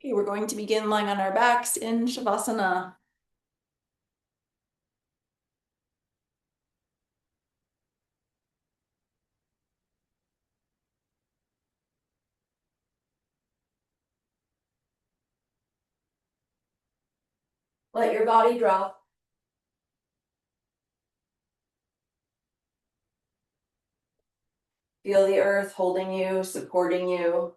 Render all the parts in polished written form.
Okay, we're going to begin lying on our backs in Shavasana. Let your body drop. Feel the earth holding you, supporting you.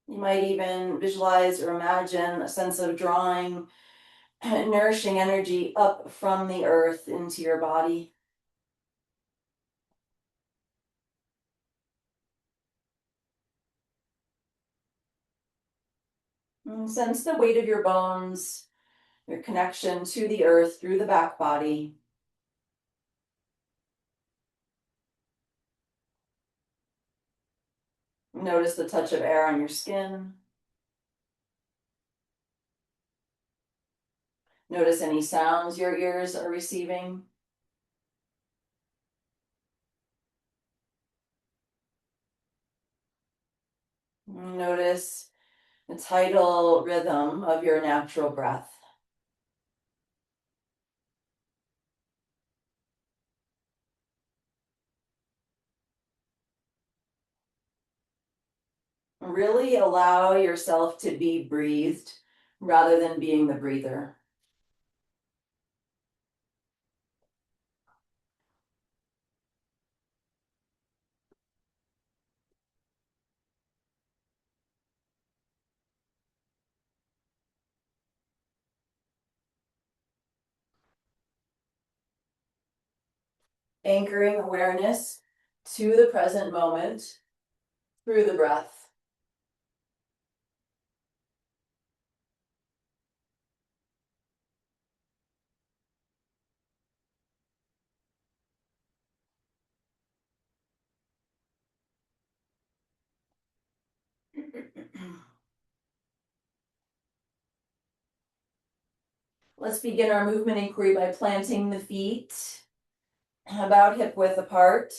You might even visualize or imagine a sense of drawing nourishing energy up from the earth into your body. And sense the weight of your bones, your connection to the earth through the back body. Notice the touch of air on your skin. Notice any sounds your ears are receiving. Notice the tidal rhythm of your natural breath. Really allow yourself to be breathed rather than being the breather. Anchoring awareness to the present moment through the breath. Let's begin our movement inquiry by planting the feet about hip width apart.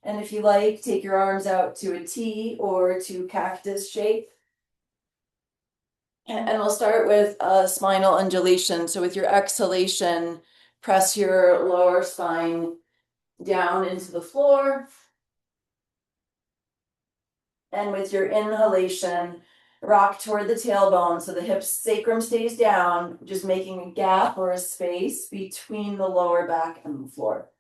And if you like, take your arms out to a T or to cactus shape. And we'll start with a spinal undulation. So with your exhalation, press your lower spine down into the floor. And with your inhalation, rock toward the tailbone so the hips sacrum stays down, just making a gap or a space between the lower back and the floor.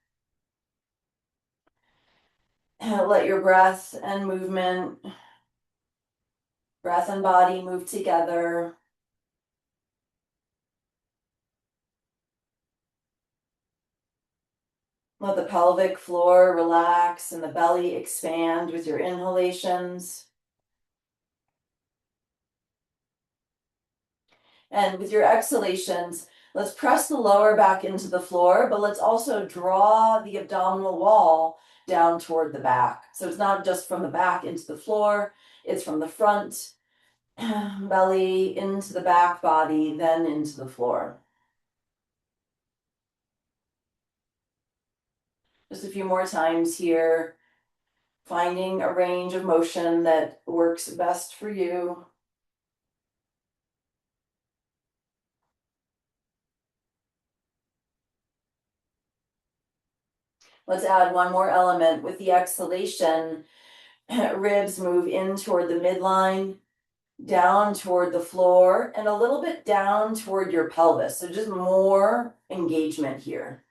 And let your breath and movement, breath and body move together. Let the pelvic floor relax and the belly expand with your inhalations. And with your exhalations, let's press the lower back into the floor, but let's also draw the abdominal wall down toward the back. So it's not just from the back into the floor, it's from the front, belly into the back body, then into the floor. Just a few more times here, finding a range of motion that works best for you. Let's add one more element. With the exhalation, ribs move in toward the midline, down toward the floor, and a little bit down toward your pelvis. So just more engagement here.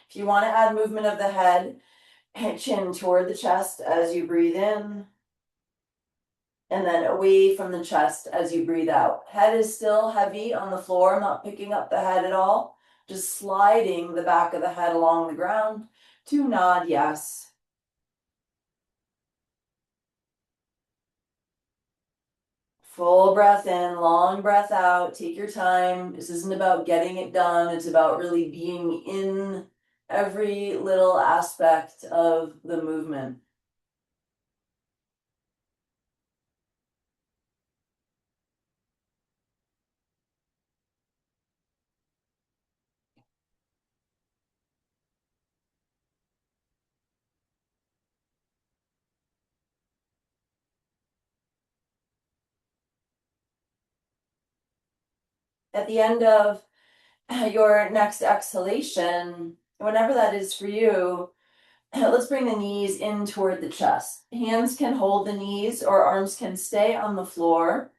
If you want to add movement of the head, chin toward the chest as you breathe in, and then away from the chest as you breathe out. Head is still heavy on the floor. I'm not picking up the head at all, just sliding the back of the head along the ground to nod yes. Full breath in, long breath out. Take your time. This isn't about getting it done. It's about really being in every little aspect of the movement. At the end of your next exhalation, whenever that is for you, let's bring the knees in toward the chest. Hands can hold the knees or arms can stay on the floor.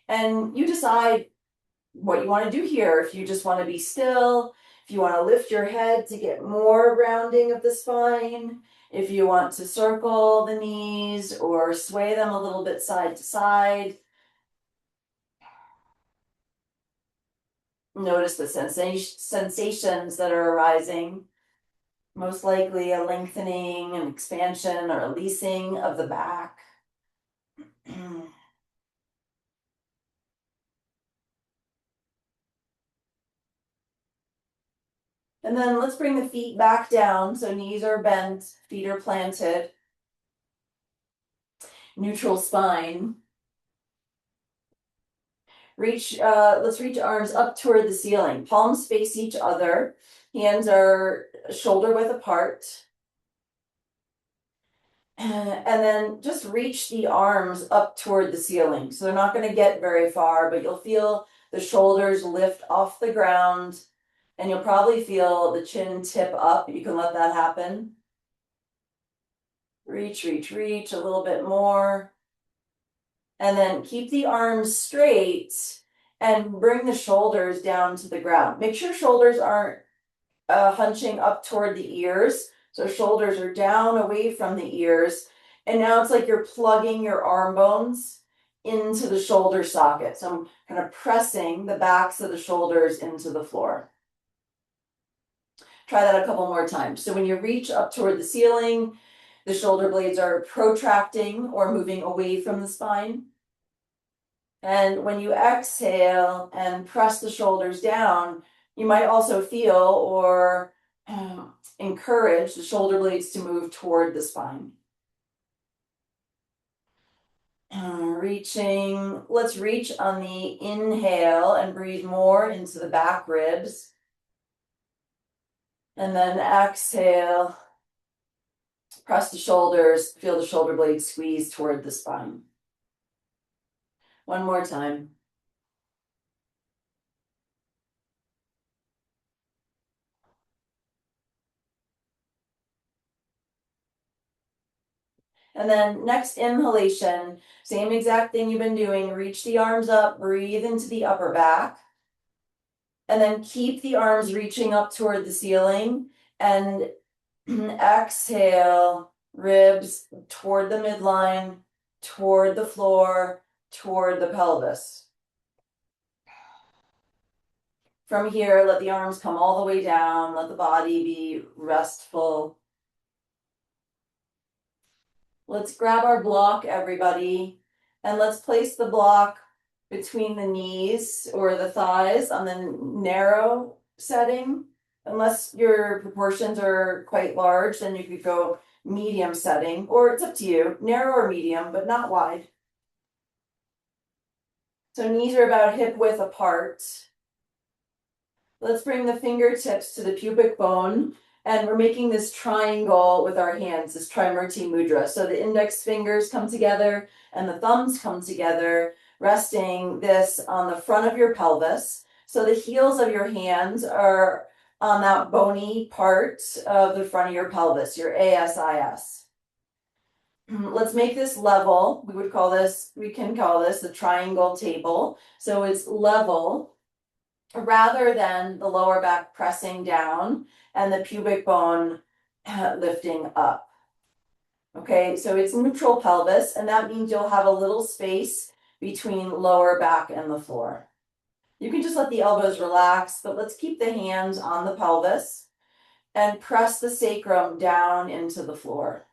And you decide what you want to do here. If you just want to be still, if you want to lift your head to get more rounding of the spine, if you want to circle the knees or sway them a little bit side to side. Notice the sensations that are arising. Most likely a lengthening, an expansion, or a releasing of the back. And then let's bring the feet back down. So knees are bent, feet are planted. Neutral spine. Let's reach arms up toward the ceiling. Palms face each other. Hands are shoulder width apart. And then just reach the arms up toward the ceiling. So they're not going to get very far, but you'll feel the shoulders lift off the ground, and you'll probably feel the chin tip up. You can let that happen. Reach, reach, reach a little bit more. And then keep the arms straight and bring the shoulders down to the ground. Make sure shoulders aren't hunching up toward the ears. So shoulders are down away from the ears. And now it's like you're plugging your arm bones into the shoulder socket. So I'm kind of pressing the backs of the shoulders into the floor. Try that a couple more times. So when you reach up toward the ceiling, the shoulder blades are protracting or moving away from the spine. And when you exhale and press the shoulders down, you might also feel or encourage the shoulder blades to move toward the spine. Reaching, let's reach on the inhale and breathe more into the back ribs. And then exhale, press the shoulders, feel the shoulder blades squeeze toward the spine. One more time. And then next inhalation, same exact thing you've been doing. Reach the arms up, breathe into the upper back. And then keep the arms reaching up toward the ceiling and exhale, ribs toward the midline, toward the floor, toward the pelvis. From here, let the arms come all the way down, let the body be restful. Let's grab our block, everybody, and let's place the block between the knees or the thighs on the narrow setting. Unless your proportions are quite large, then you could go medium setting, or it's up to you, narrow or medium, but not wide. So knees are about hip width apart. Let's bring the fingertips to the pubic bone, and we're making this triangle with our hands, this Trimurti mudra. So the index fingers come together and the thumbs come together, resting this on the front of your pelvis. So the heels of your hands are on that bony part of the front of your pelvis, your ASIS. Let's make this level. We can call this the triangle table. So it's level rather than the lower back pressing down and the pubic bone lifting up. Okay, so it's neutral pelvis, and that means you'll have a little space between lower back and the floor. You can just let the elbows relax, but let's keep the hands on the pelvis and press the sacrum down into the floor.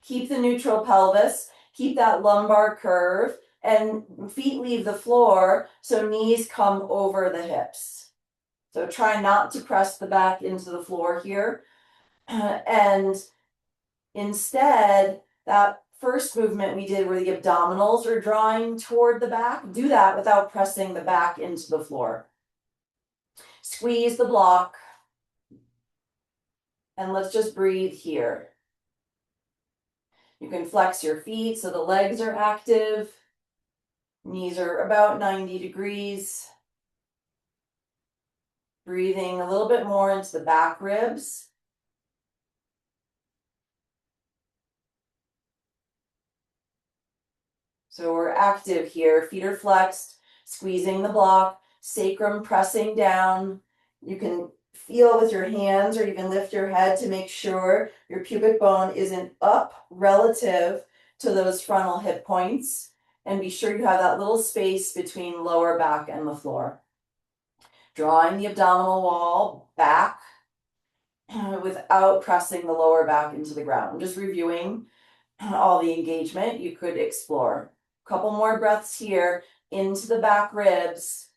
Keep the neutral pelvis, keep that lumbar curve, and feet leave the floor, so knees come over the hips. So try not to press the back into the floor here. And instead, that first movement we did where the abdominals are drawing toward the back, do that without pressing the back into the floor. Squeeze the block. And let's just breathe here. You can flex your feet so the legs are active. Knees are about 90 degrees. Breathing a little bit more into the back ribs. So we're active here. Feet are flexed, squeezing the block, sacrum pressing down. You can feel with your hands or even lift your head to make sure your pubic bone isn't up relative to those frontal hip points. And be sure you have that little space between lower back and the floor. Drawing the abdominal wall back without pressing the lower back into the ground. I'm just reviewing all the engagement you could explore. Couple more breaths here into the back ribs.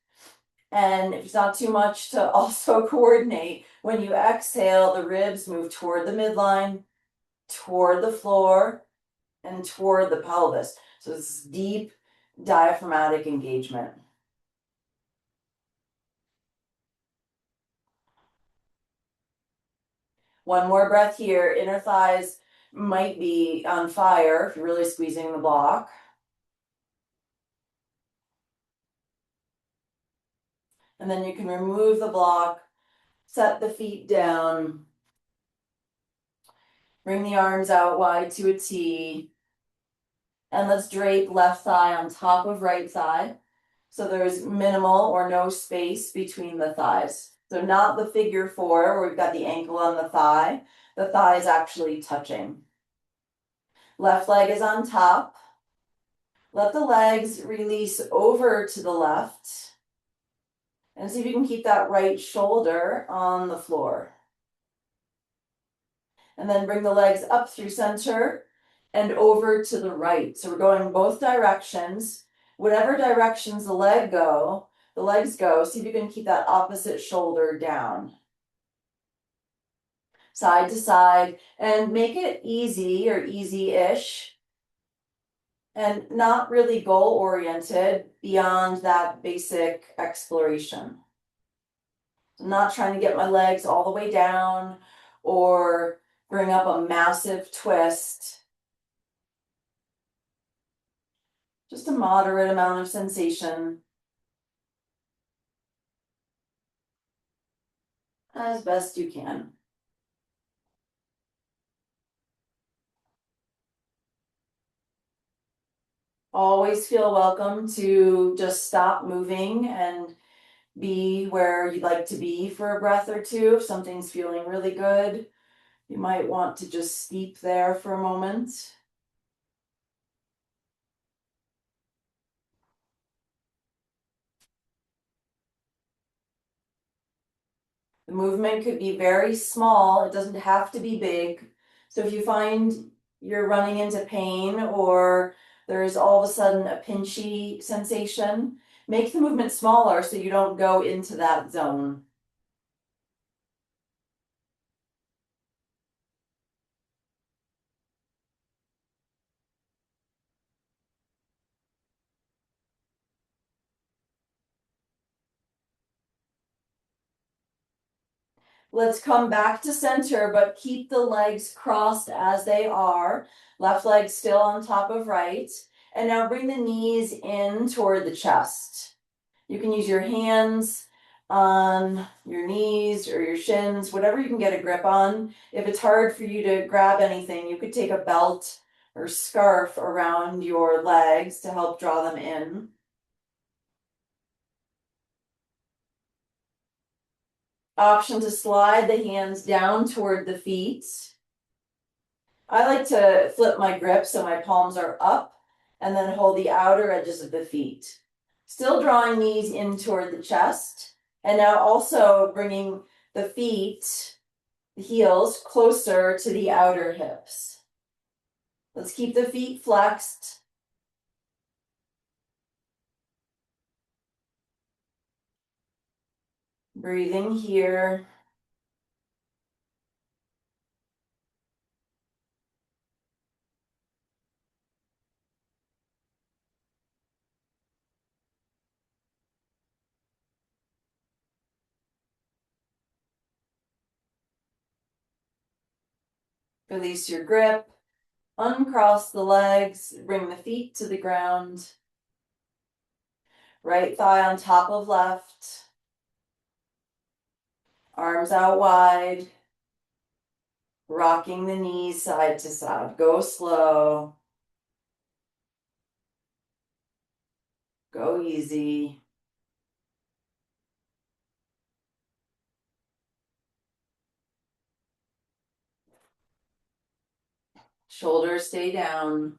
And if it's not too much to also coordinate, when you exhale, the ribs move toward the midline, toward the floor, and toward the pelvis. So this is deep diaphragmatic engagement. One more breath here. Inner thighs might be on fire if you're really squeezing the block. And then you can remove the block, set the feet down, bring the arms out wide to a T, and let's drape left thigh on top of right thigh. So there's minimal or no space between the thighs. So not the figure four where we've got the ankle on the thigh is actually touching. Left leg is on top. Let the legs release over to the left. And see if you can keep that right shoulder on the floor. And then bring the legs up through center and over to the right. So we're going both directions. Whatever directions the legs go, see if you can keep that opposite shoulder down. Side to side, and make it easy or easy-ish. And not really goal-oriented beyond that basic exploration. I'm not trying to get my legs all the way down or bring up a massive twist. Just a moderate amount of sensation. As best you can. Always feel welcome to just stop moving and be where you'd like to be for a breath or two. If something's feeling really good, you might want to just steep there for a moment. The movement could be very small. It doesn't have to be big. So if you find you're running into pain or there's all of a sudden a pinchy sensation, make the movement smaller so you don't go into that zone. Let's come back to center, but keep the legs crossed as they are. Left leg still on top of right. And now bring the knees in toward the chest. You can use your hands on your knees or your shins, whatever you can get a grip on. If it's hard for you to grab anything, you could take a belt or scarf around your legs to help draw them in. Option to slide the hands down toward the feet. I like to flip my grip so my palms are up and then hold the outer edges of the feet. Still drawing knees in toward the chest. And now also bringing the feet, the heels, closer to the outer hips. Let's keep the feet flexed. Breathing here. Release your grip. Uncross the legs. Bring the feet to the ground. Right thigh on top of left. Arms out wide. Rocking the knees side to side. Go slow. Go easy. Shoulders stay down.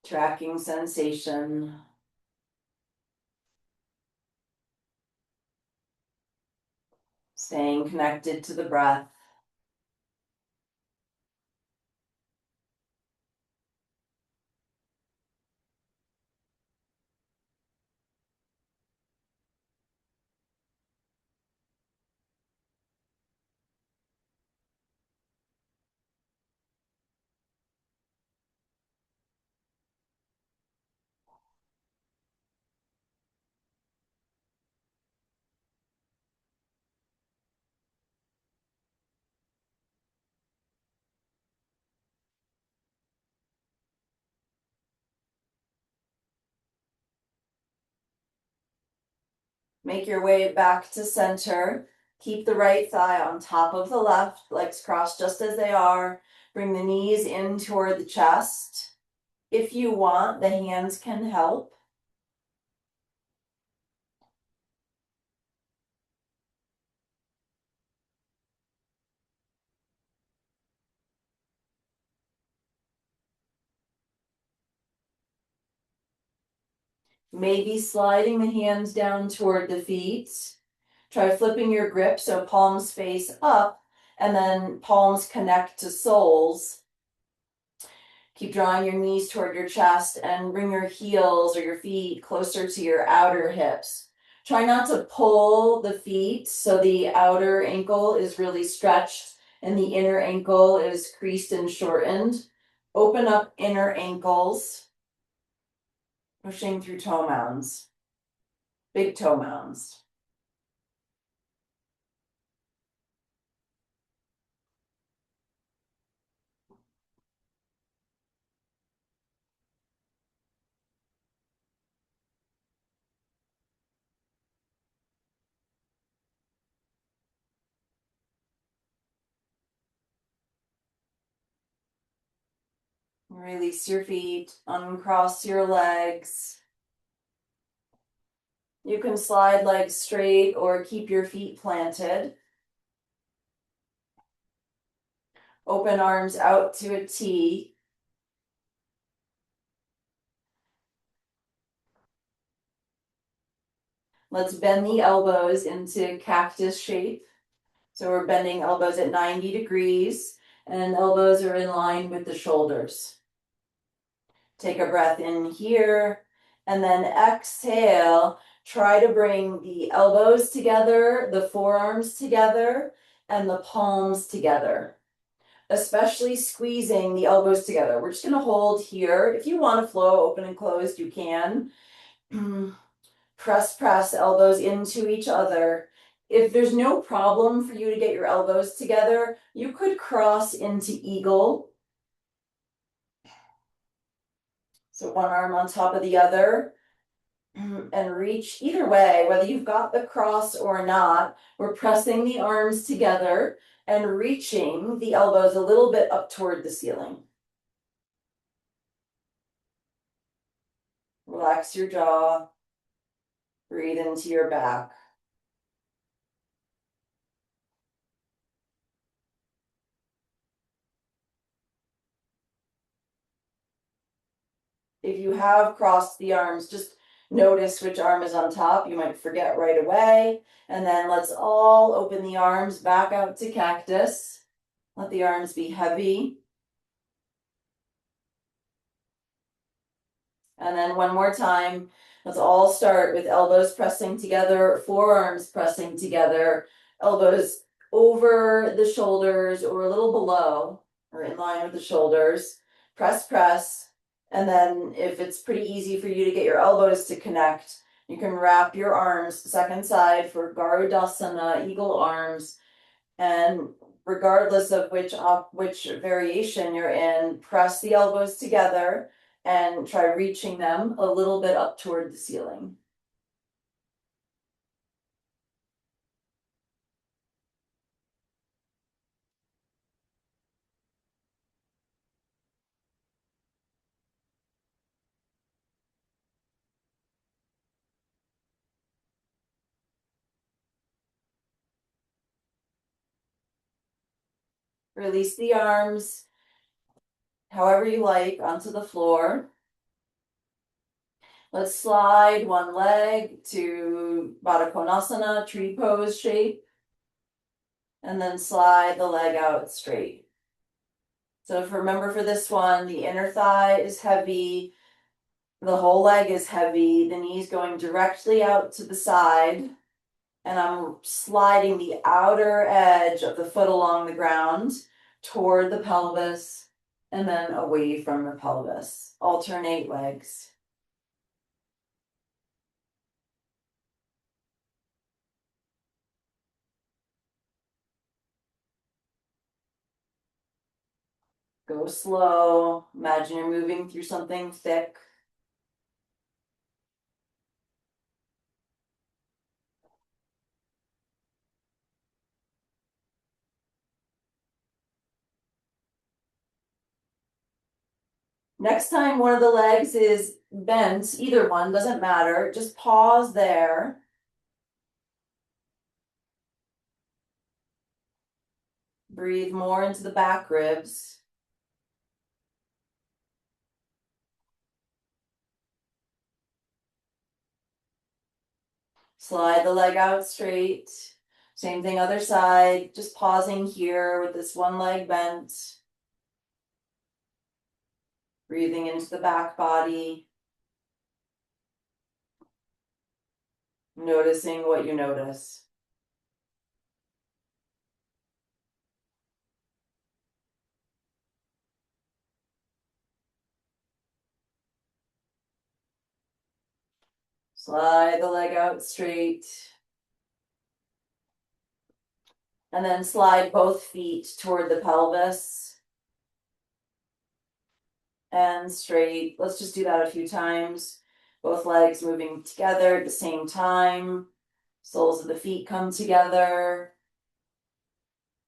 Tracking sensation. Staying connected to the breath. Make your way back to center. Keep the right thigh on top of the left, legs crossed just as they are. Bring the knees in toward the chest. If you want, the hands can help. Maybe sliding the hands down toward the feet. Try flipping your grip so palms face up and then palms connect to soles. Keep drawing your knees toward your chest and bring your heels or your feet closer to your outer hips. Try not to pull the feet so the outer ankle is really stretched and the inner ankle is creased and shortened. Open up inner ankles, pushing through toe mounds, big toe mounds. Release your feet, uncross your legs. You can slide legs straight or keep your feet planted. Open arms out to a T. Let's bend the elbows into cactus shape. So we're bending elbows at 90 degrees and elbows are in line with the shoulders. Take a breath in here and then exhale. Try to bring the elbows together, the forearms together, and the palms together. Especially squeezing the elbows together. We're just going to hold here. If you want to flow open and closed, you can. Press elbows into each other. If there's no problem for you to get your elbows together, you could cross into eagle. So one arm on top of the other and reach either way, whether you've got the cross or not. We're pressing the arms together and reaching the elbows a little bit up toward the ceiling. Relax your jaw. Breathe into your back. If you have crossed the arms, just notice which arm is on top. You might forget right away. And then let's all open the arms back out to cactus. Let the arms be heavy. And then one more time, let's all start with elbows pressing together, forearms pressing together, elbows over the shoulders or a little below or in line with the shoulders. Press. And then if it's pretty easy for you to get your elbows to connect, You can wrap your arms, second side for Garudasana, eagle arms, and regardless of which variation you're in, press the elbows together and try reaching them a little bit up toward the ceiling. Release the arms however you like onto the floor. Let's slide one leg to Baddha Konasana, tree pose shape, and then slide the leg out straight. So remember for this one, the inner thigh is heavy, the whole leg is heavy, the knees going directly out to the side, and I'm sliding the outer edge of the foot along the ground toward the pelvis and then away from the pelvis. Alternate legs. Go slow. Imagine you're moving through something thick. Next time one of the legs is bent, either one, doesn't matter, just pause there. Breathe more into the back ribs. Slide the leg out straight. Same thing, other side, just pausing here with this one leg bent. Breathing into the back body. Noticing what you notice. Slide the leg out straight. And then slide both feet toward the pelvis. And straight. Let's just do that a few times. Both legs moving together at the same time. Soles of the feet come together.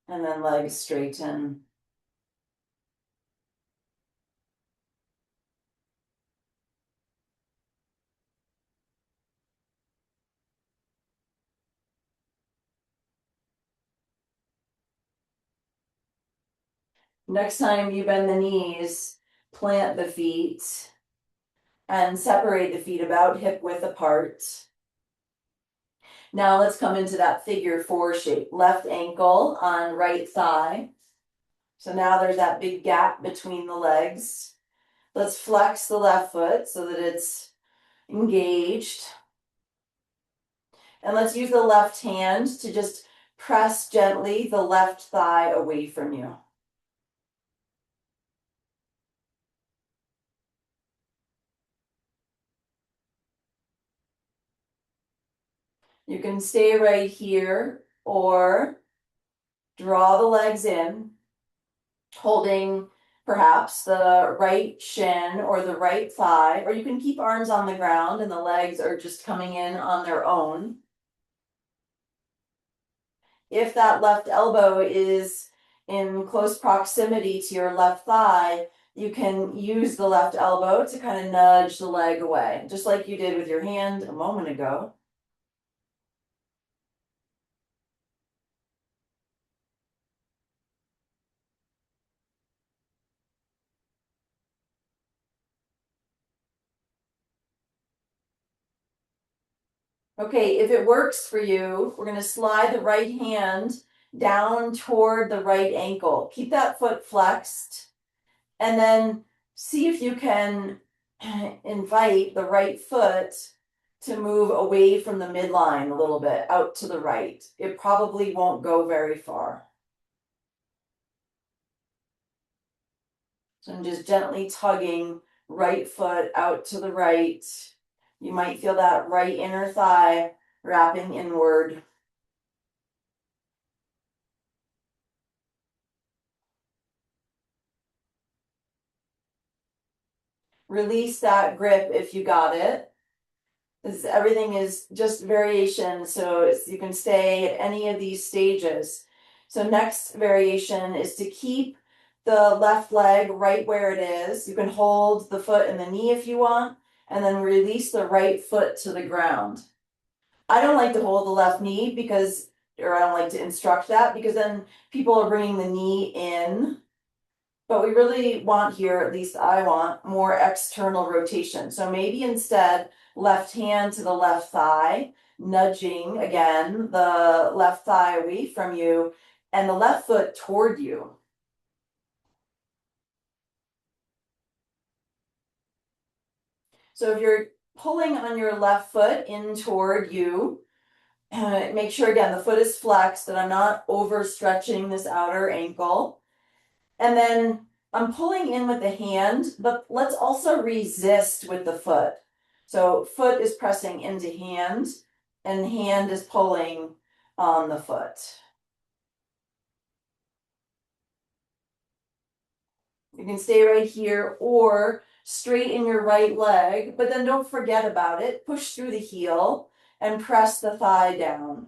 And then legs straighten. Next time you bend the knees, plant the feet and separate the feet about hip width apart. Now let's come into that figure 4 shape. Left ankle on right thigh. So now there's that big gap between the legs. Let's flex the left foot so that it's engaged. And let's use the left hand to just press gently the left thigh away from you. You can stay right here or draw the legs in, holding perhaps the right shin or the right thigh, or you can keep arms on the ground and the legs are just coming in on their own. If that left elbow is in close proximity to your left thigh, you can use the left elbow to kind of nudge the leg away, just like you did with your hand a moment ago. Okay, if it works for you, we're going to slide the right hand down toward the right ankle. Keep that foot flexed, and then see if you can invite the right foot to move away from the midline a little bit, out to the right. It probably won't go very far. So I'm just gently tugging right foot out to the right, You might feel that right inner thigh wrapping inward. Release that grip if you got it. Everything is just variation, so you can stay at any of these stages. So next variation is to keep the left leg right where it is. You can hold the foot and the knee if you want, and then release the right foot to the ground. I don't like to hold the left knee or I don't like to instruct that because then people are bringing the knee in. But we really want here, at least I want, more external rotation. So maybe instead, left hand to the left thigh, nudging again the left thigh away from you and the left foot toward you. So if you're pulling on your left foot in toward you, make sure again the foot is flexed, that I'm not overstretching this outer ankle. And then I'm pulling in with the hand, but let's also resist with the foot. So foot is pressing into hand and hand is pulling on the foot. You can stay right here or straighten your right leg, but then don't forget about it. Push through the heel and press the thigh down.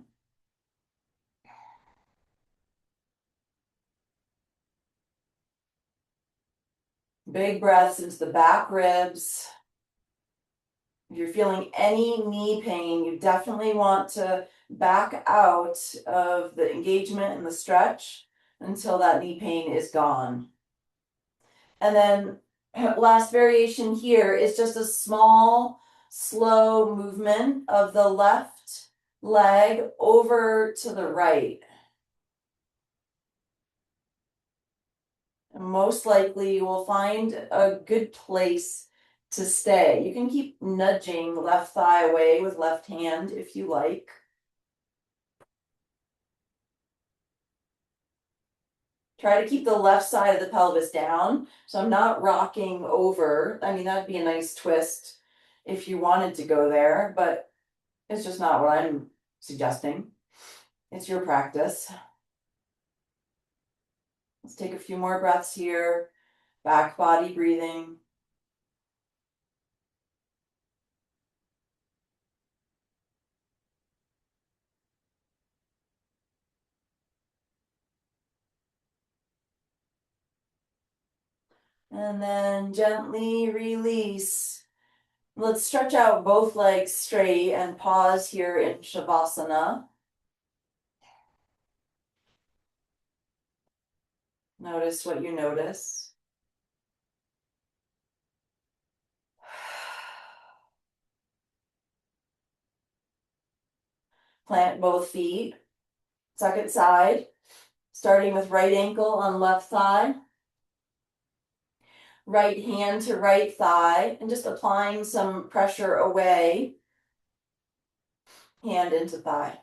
Big breaths into the back ribs. If you're feeling any knee pain, you definitely want to back out of the engagement and the stretch until that knee pain is gone. And then last variation here is just a small, slow movement of the left leg over to the right. And most likely you will find a good place to stay. You can keep nudging left thigh away with left hand if you like. Try to keep the left side of the pelvis down, so I'm not rocking over. I mean, that'd be a nice twist if you wanted to go there, but it's just not what I'm suggesting. It's your practice. Let's take a few more breaths here. Back body breathing. And then gently release. Let's stretch out both legs straight and pause here in Shavasana. Notice what you notice. Plant both feet. Second side. Starting with right ankle on left thigh. Right hand to right thigh, and just applying some pressure away. Hand into thigh.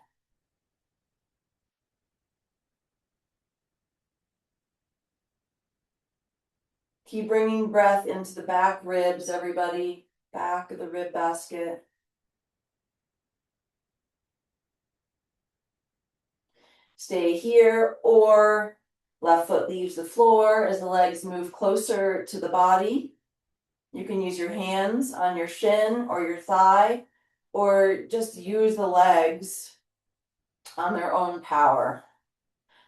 Keep bringing breath into the back ribs, everybody. Back of the rib basket. Stay here, or left foot leaves the floor as the legs move closer to the body. You can use your hands on your shin or your thigh, or just use the legs on their own power.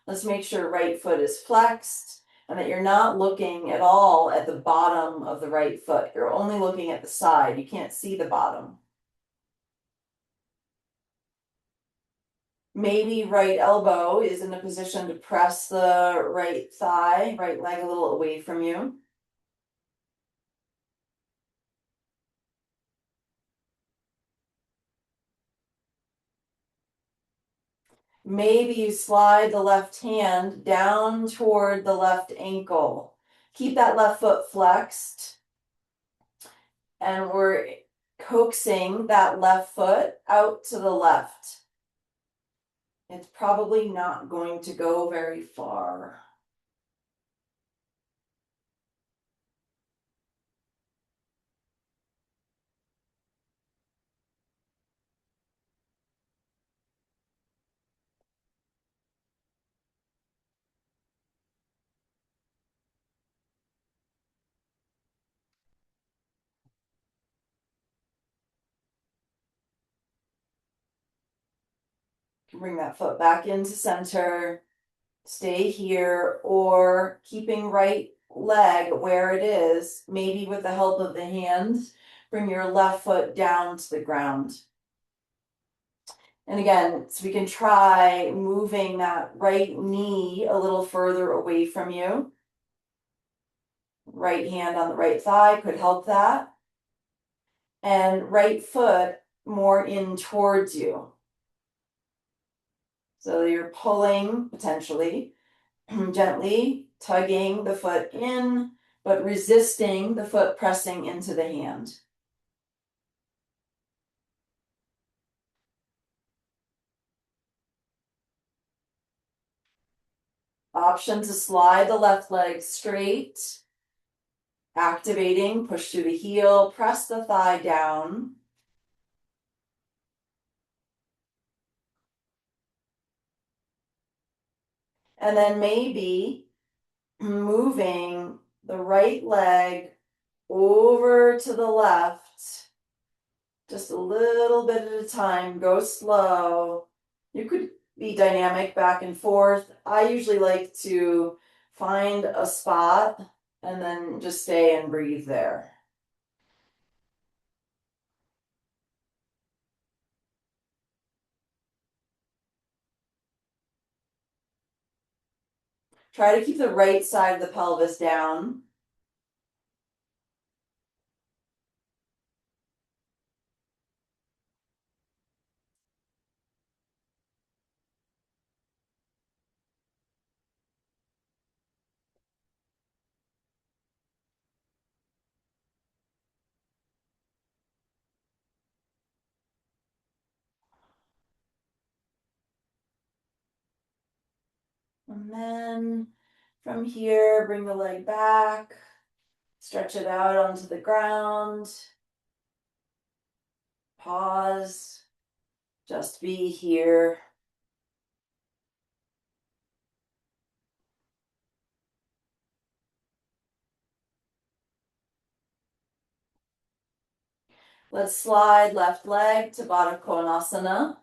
Let's make sure right foot is flexed and that you're not looking at all at the bottom of the right foot. You're only looking at the side. You can't see the bottom. Maybe right elbow is in a position to press the right thigh, right leg a little away from you. Maybe you slide the left hand down toward the left ankle. Keep that left foot flexed. And we're coaxing that left foot out to the left. It's probably not going to go very far. Bring that foot back into center. Stay here, or keeping right leg where it is, maybe with the help of the hands, bring your left foot down to the ground. And again, so we can try moving that right knee a little further away from you. Right hand on the right thigh could help that. And right foot more in towards you. So you're pulling potentially, gently tugging the foot in, but resisting the foot pressing into the hand. Option to slide the left leg straight, activating, push through the heel, press the thigh down. And then maybe moving the right leg over to the left, just a little bit at a time, go slow. You could be dynamic back and forth. I usually like to find a spot and then just stay and breathe there. Try to keep the right side of the pelvis down. And then from here, bring the leg back, stretch it out onto the ground. Pause, just be here. Let's slide left leg to Baddha Konasana.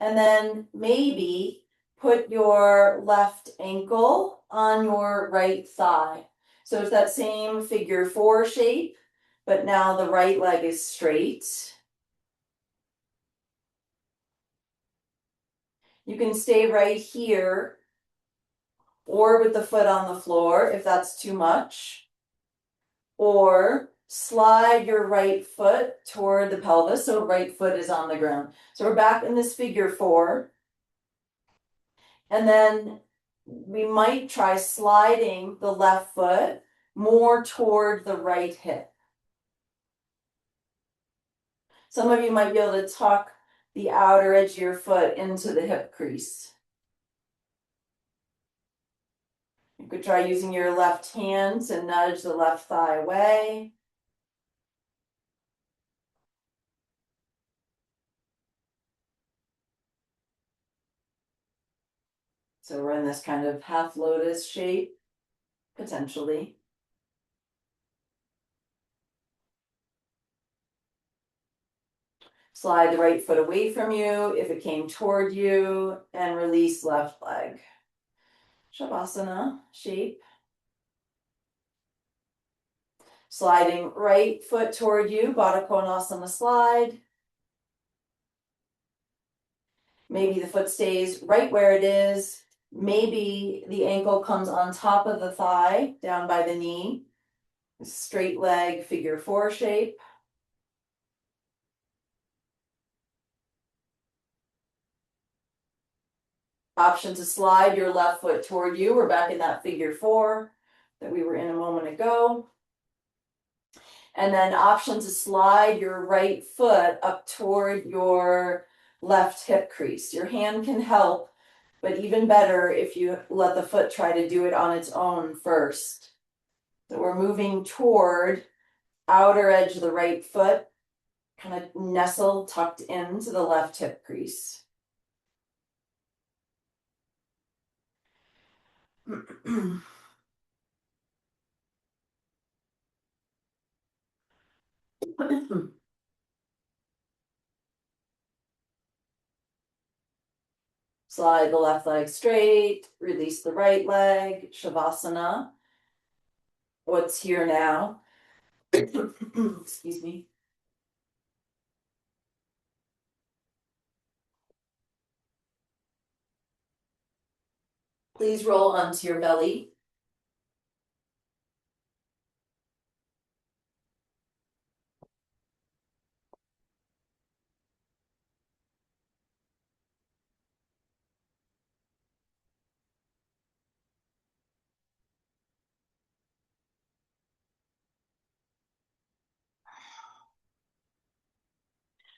And then maybe put your left ankle on your right thigh. So it's that same figure four shape, but now the right leg is straight. You can stay right here or with the foot on the floor if that's too much. Or slide your right foot toward the pelvis, so right foot is on the ground. So we're back in this figure four. And then we might try sliding the left foot more toward the right hip. Some of you might be able to tuck the outer edge of your foot into the hip crease. You could try using your left hand to nudge the left thigh away. So we're in this kind of half lotus shape, potentially. Slide the right foot away from you if it came toward you, and release left leg. Shavasana shape. Sliding right foot toward you, Baddha Konasana slide. Maybe the foot stays right where it is. Maybe the ankle comes on top of the thigh, down by the knee. Straight leg, figure four shape. Option to slide your left foot toward you. We're back in that figure four that we were in a moment ago. And then option to slide your right foot up toward your left hip crease. Your hand can help, but even better if you let the foot try to do it on its own first. So we're moving toward outer edge of the right foot, kind of nestled, tucked into the left hip crease. Slide the left leg straight, release the right leg, Shavasana. What's here now? Excuse me. Please roll onto your belly.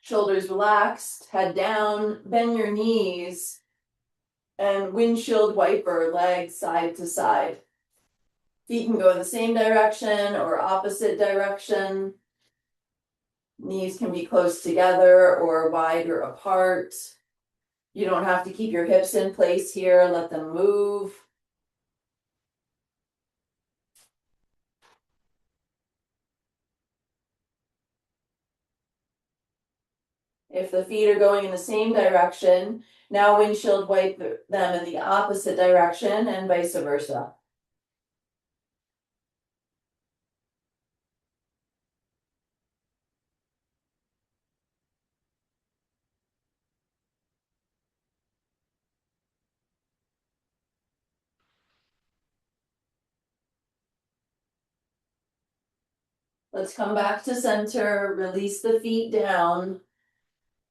Shoulders relaxed, head down, bend your knees, and windshield wiper legs side to side. Feet can go in the same direction or opposite direction. Knees can be close together or wider apart. You don't have to keep your hips in place here, let them move. If the feet are going in the same direction, now windshield wipe them in the opposite direction and vice versa. Let's come back to center, release the feet down,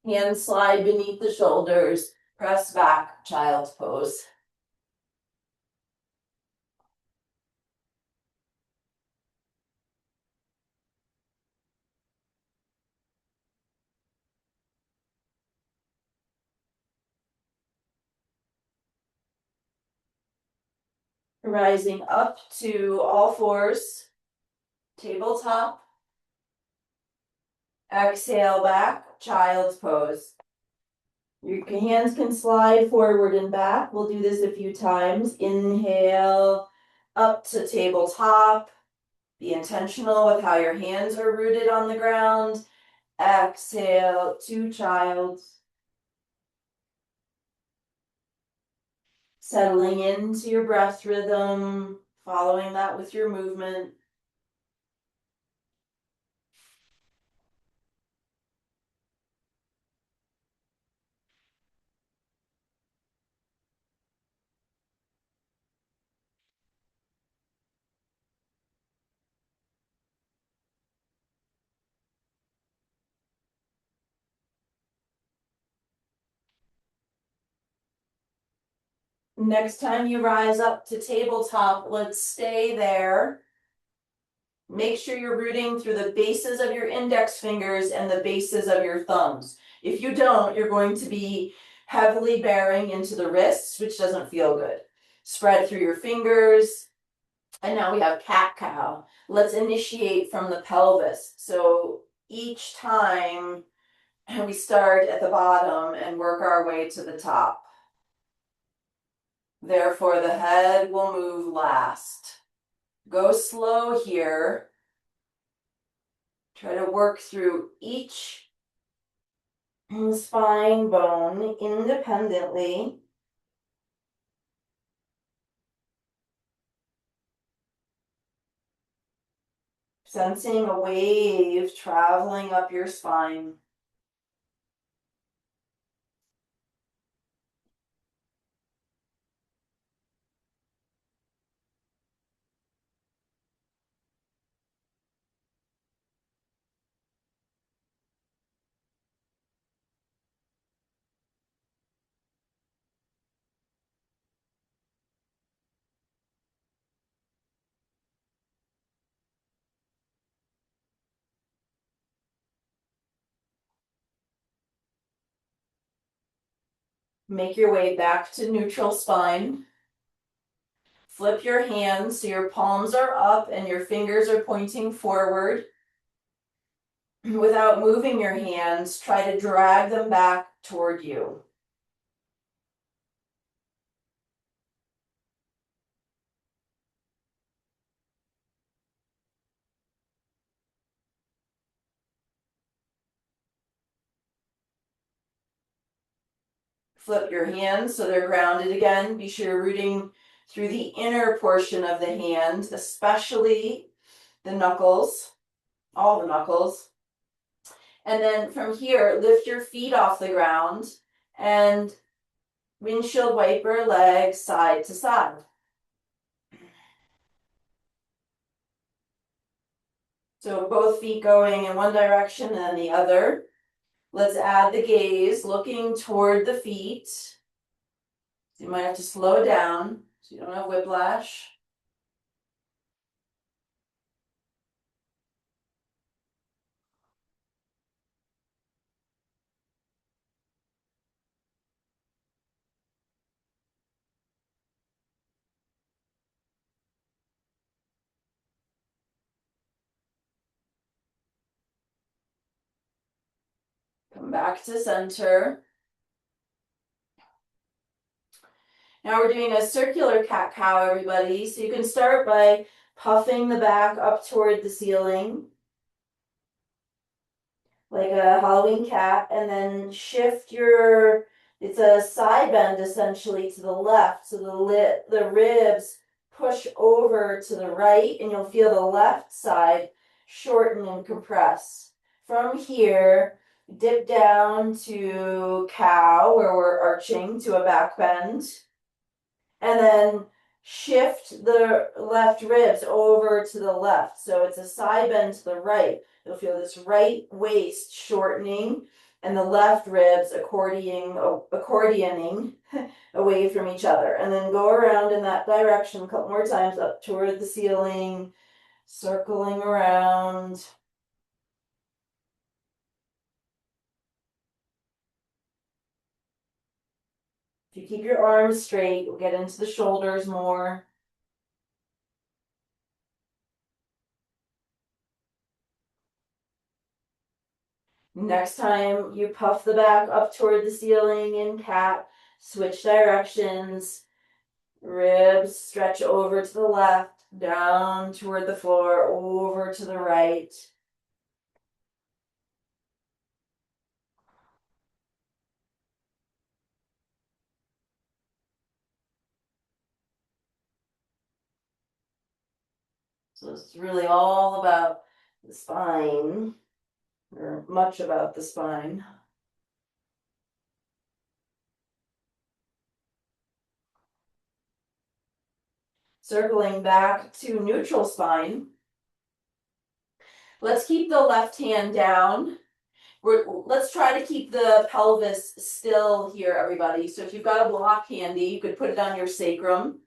hands slide beneath the shoulders, press back, child's pose. Rising up to all fours, tabletop. Exhale back, child's pose. Your hands can slide forward and back. We'll do this a few times. Inhale, up to tabletop. Be intentional with how your hands are rooted on the ground. Exhale to child's. Settling into your breath rhythm, following that with your movement. Next time you rise up to tabletop, let's stay there. Make sure you're rooting through the bases of your index fingers and the bases of your thumbs. If you don't, you're going to be heavily bearing into the wrists, which doesn't feel good. Spread through your fingers. And now we have cat-cow. Let's initiate from the pelvis. So each time we start at the bottom and work our way to the top. Therefore, the head will move last. Go slow here. Try to work through each spine bone independently. Sensing a wave traveling up your spine. Make your way back to neutral spine. Flip your hands so your palms are up and your fingers are pointing forward. Without moving your hands, try to drag them back toward you. Flip your hands so they're grounded again. Be sure you're rooting through the inner portion of the hand, especially the knuckles, all the knuckles. And then from here, lift your feet off the ground and windshield wiper legs side to side. So both feet going in one direction and then the other. Let's add the gaze, looking toward the feet. So you might have to slow down so you don't have whiplash. Come back to center. Now we're doing a circular cat-cow, everybody. So you can start by puffing the back up toward the ceiling, like a Halloween cat, and then shift your, it's a side bend essentially to the left. So the ribs push over to the right, and you'll feel the left side shorten and compress. From here, dip down to cow, where we're arching to a back bend. And then shift the left ribs over to the left. So it's a side bend to the right. You'll feel this right waist shortening and the left ribs accordioning away from each other. And then go around in that direction a couple more times up toward the ceiling, circling around. If you keep your arms straight, you'll get into the shoulders more. Next time you puff the back up toward the ceiling in cat, switch directions, ribs stretch over to the left, down toward the floor, over to the right. So it's really all about the spine, or much about the spine. Circling back to neutral spine. Let's keep the left hand down. Let's try to keep the pelvis still here, everybody. So if you've got a block handy, you could put it on your sacrum.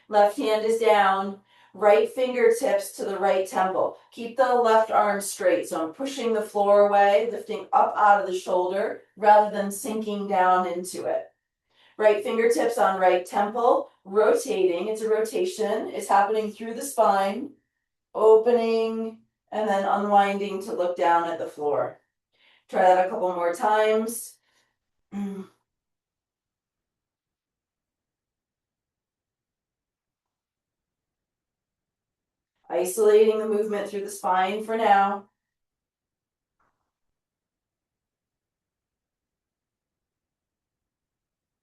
Left hand is down, right fingertips to the right temple. Keep the left arm straight. So I'm pushing the floor away, lifting up out of the shoulder rather than sinking down into it. Right fingertips on right temple, rotating. It's a rotation. It's happening through the spine, opening, and then unwinding to look down at the floor. Try that a couple more times. Isolating the movement through the spine for now.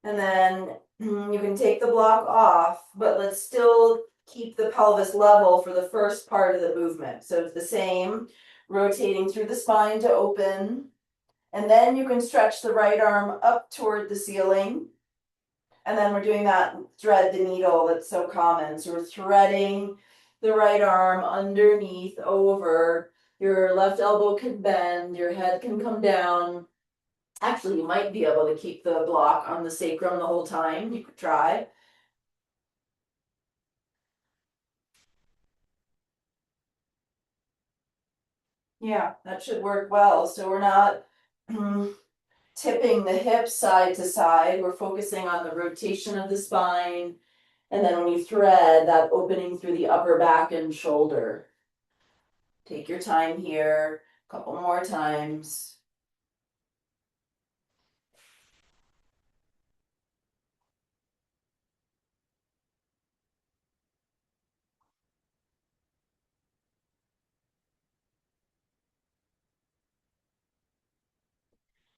And then you can take the block off, but let's still keep the pelvis level for the first part of the movement. So it's the same, rotating through the spine to open. And then you can stretch the right arm up toward the ceiling. And then we're doing that thread the needle that's so common. So we're threading the right arm underneath, over. Your left elbow can bend, your head can come down. Actually, you might be able to keep the block on the sacrum the whole time. You could try. Yeah, that should work well. So we're not tipping the hips side to side. We're focusing on the rotation of the spine. And then when you thread, that opening through the upper back and shoulder. Take your time here, a couple more times.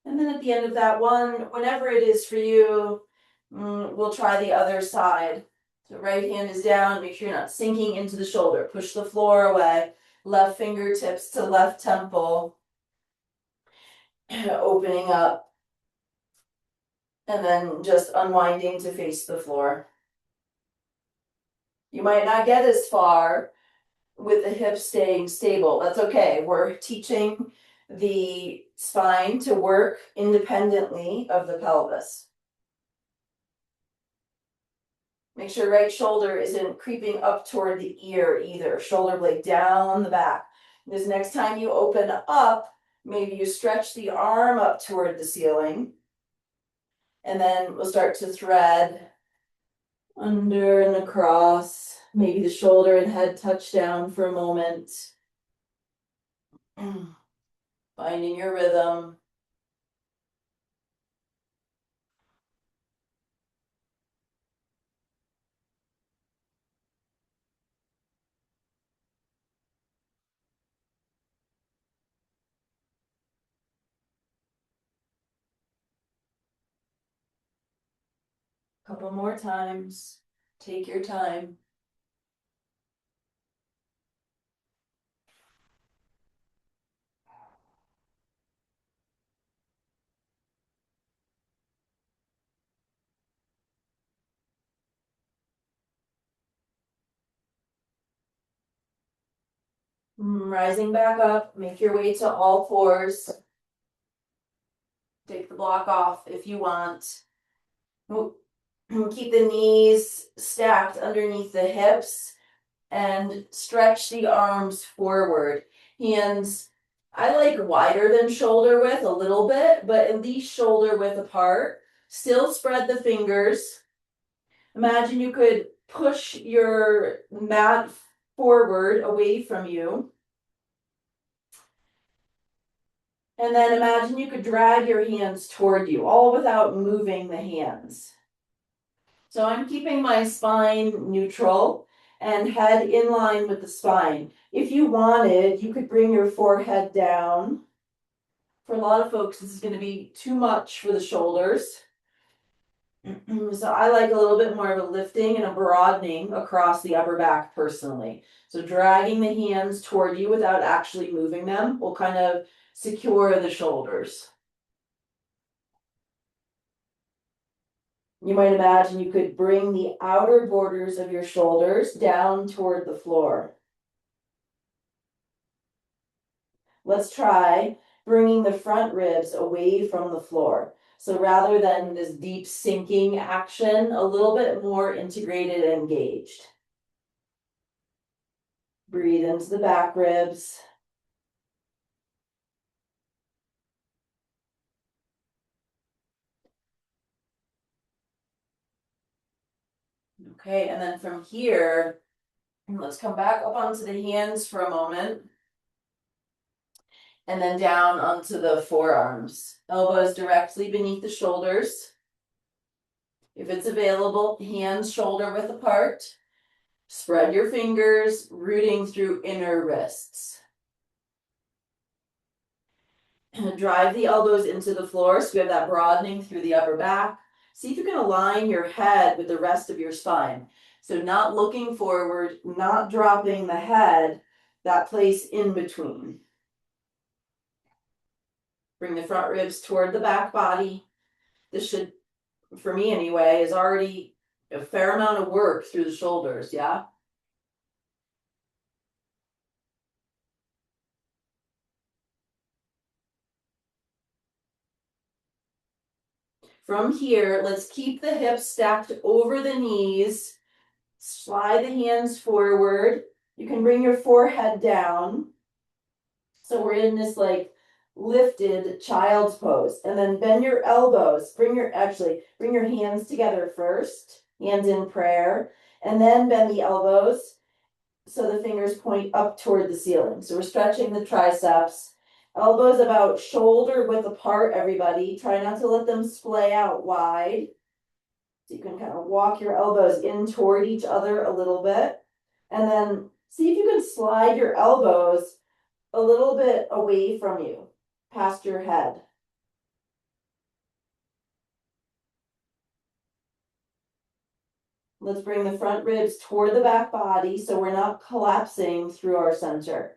And And then at the end of that one, whenever it is for you, we'll try the other side. So right hand is down, make sure you're not sinking into the shoulder. Push the floor away. Left fingertips to left temple. Opening up. And then just unwinding to face the floor. You might not get as far with the hips staying stable. That's okay. We're teaching the spine to work independently of the pelvis. Make sure right shoulder isn't creeping up toward the ear either. Shoulder blade down the back. This next time you open up, maybe you stretch the arm up toward the ceiling. And then we'll start to thread under and across. Maybe the shoulder and head touch down for a moment. Finding your rhythm. Couple more times. Take your time. Rising back up, make your way to all fours. Take the block off if you want. Keep the knees stacked underneath the hips and stretch the arms forward. Hands, I like wider than shoulder width a little bit, but at least shoulder width apart. Still spread the fingers. Imagine you could push your mat forward away from you. And then imagine you could drag your hands toward you, all without moving the hands. So I'm keeping my spine neutral and head in line with the spine. If you wanted, you could bring your forehead down. For a lot of folks, this is going to be too much for the shoulders. So I like a little bit more of a lifting and a broadening across the upper back personally. So dragging the hands toward you without actually moving them will kind of secure the shoulders. You might imagine you could bring the outer borders of your shoulders down toward the floor. Let's try bringing the front ribs away from the floor. So rather than this deep sinking action, a little bit more integrated and engaged. Breathe into the back ribs. Okay, and then from here, let's come back up onto the hands for a moment. And then down onto the forearms. Elbows directly beneath the shoulders. If it's available, hands shoulder width apart. Spread your fingers, rooting through inner wrists. Drive the elbows into the floor so we have that broadening through the upper back. See if you can align your head with the rest of your spine. So not looking forward, not dropping the head, that place in between. Bring the front ribs toward the back body. This should, for me anyway, is already a fair amount of work through the shoulders, yeah? From here, let's keep the hips stacked over the knees. Slide the hands forward. You can bring your forehead down. So we're in this like lifted child's pose. And then bend your elbows. Bring your hands together first. Hands in prayer. And then bend the elbows so the fingers point up toward the ceiling. So we're stretching the triceps. Elbows about shoulder width apart, everybody. Try not to let them splay out wide. So you can kind of walk your elbows in toward each other a little bit. And then see if you can slide your elbows a little bit away from you, past your head. Let's bring the front ribs toward the back body so we're not collapsing through our center.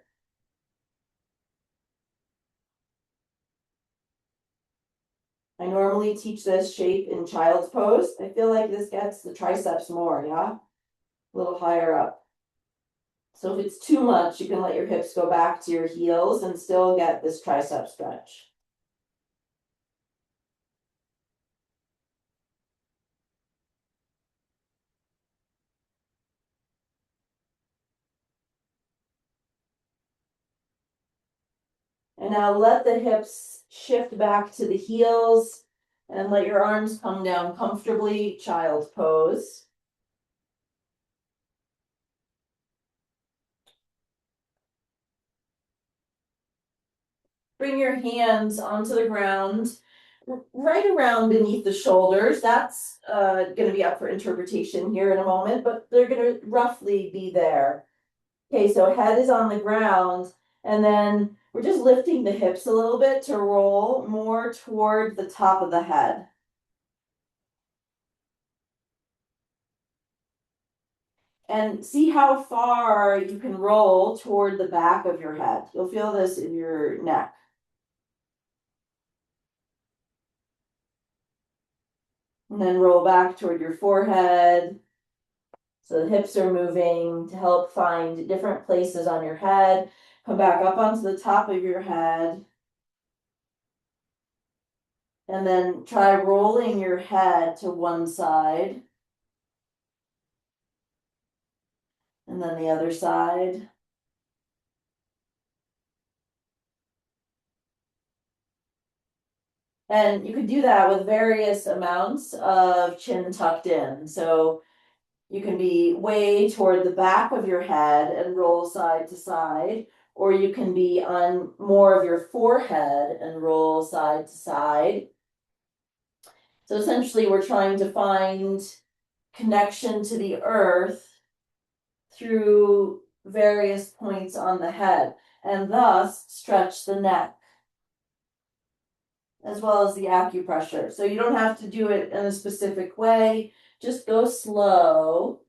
I normally teach this shape in child's pose. I feel like this gets the triceps more, yeah? A little higher up. So if it's too much, you can let your hips go back to your heels and still get this tricep stretch. And now let the hips shift back to the heels and let your arms come down comfortably, child's pose. Bring your hands onto the ground, right around beneath the shoulders. That's going to be up for interpretation here in a moment, but they're going to roughly be there. Okay, so head is on the ground, and then we're just lifting the hips a little bit to roll more toward the top of the head. And see how far you can roll toward the back of your head. You'll feel this in your neck. And then roll back toward your forehead. So the hips are moving to help find different places on your head. Come back up onto the top of your head. And then try rolling your head to one side. And then the other side. And you could do that with various amounts of chin tucked in. So you can be way toward the back of your head and roll side to side, or you can be on more of your forehead and roll side to side. So essentially, we're trying to find connection to the earth through various points on the head, and thus stretch the neck as well as the acupressure. So you don't have to do it in a specific way, just go slow.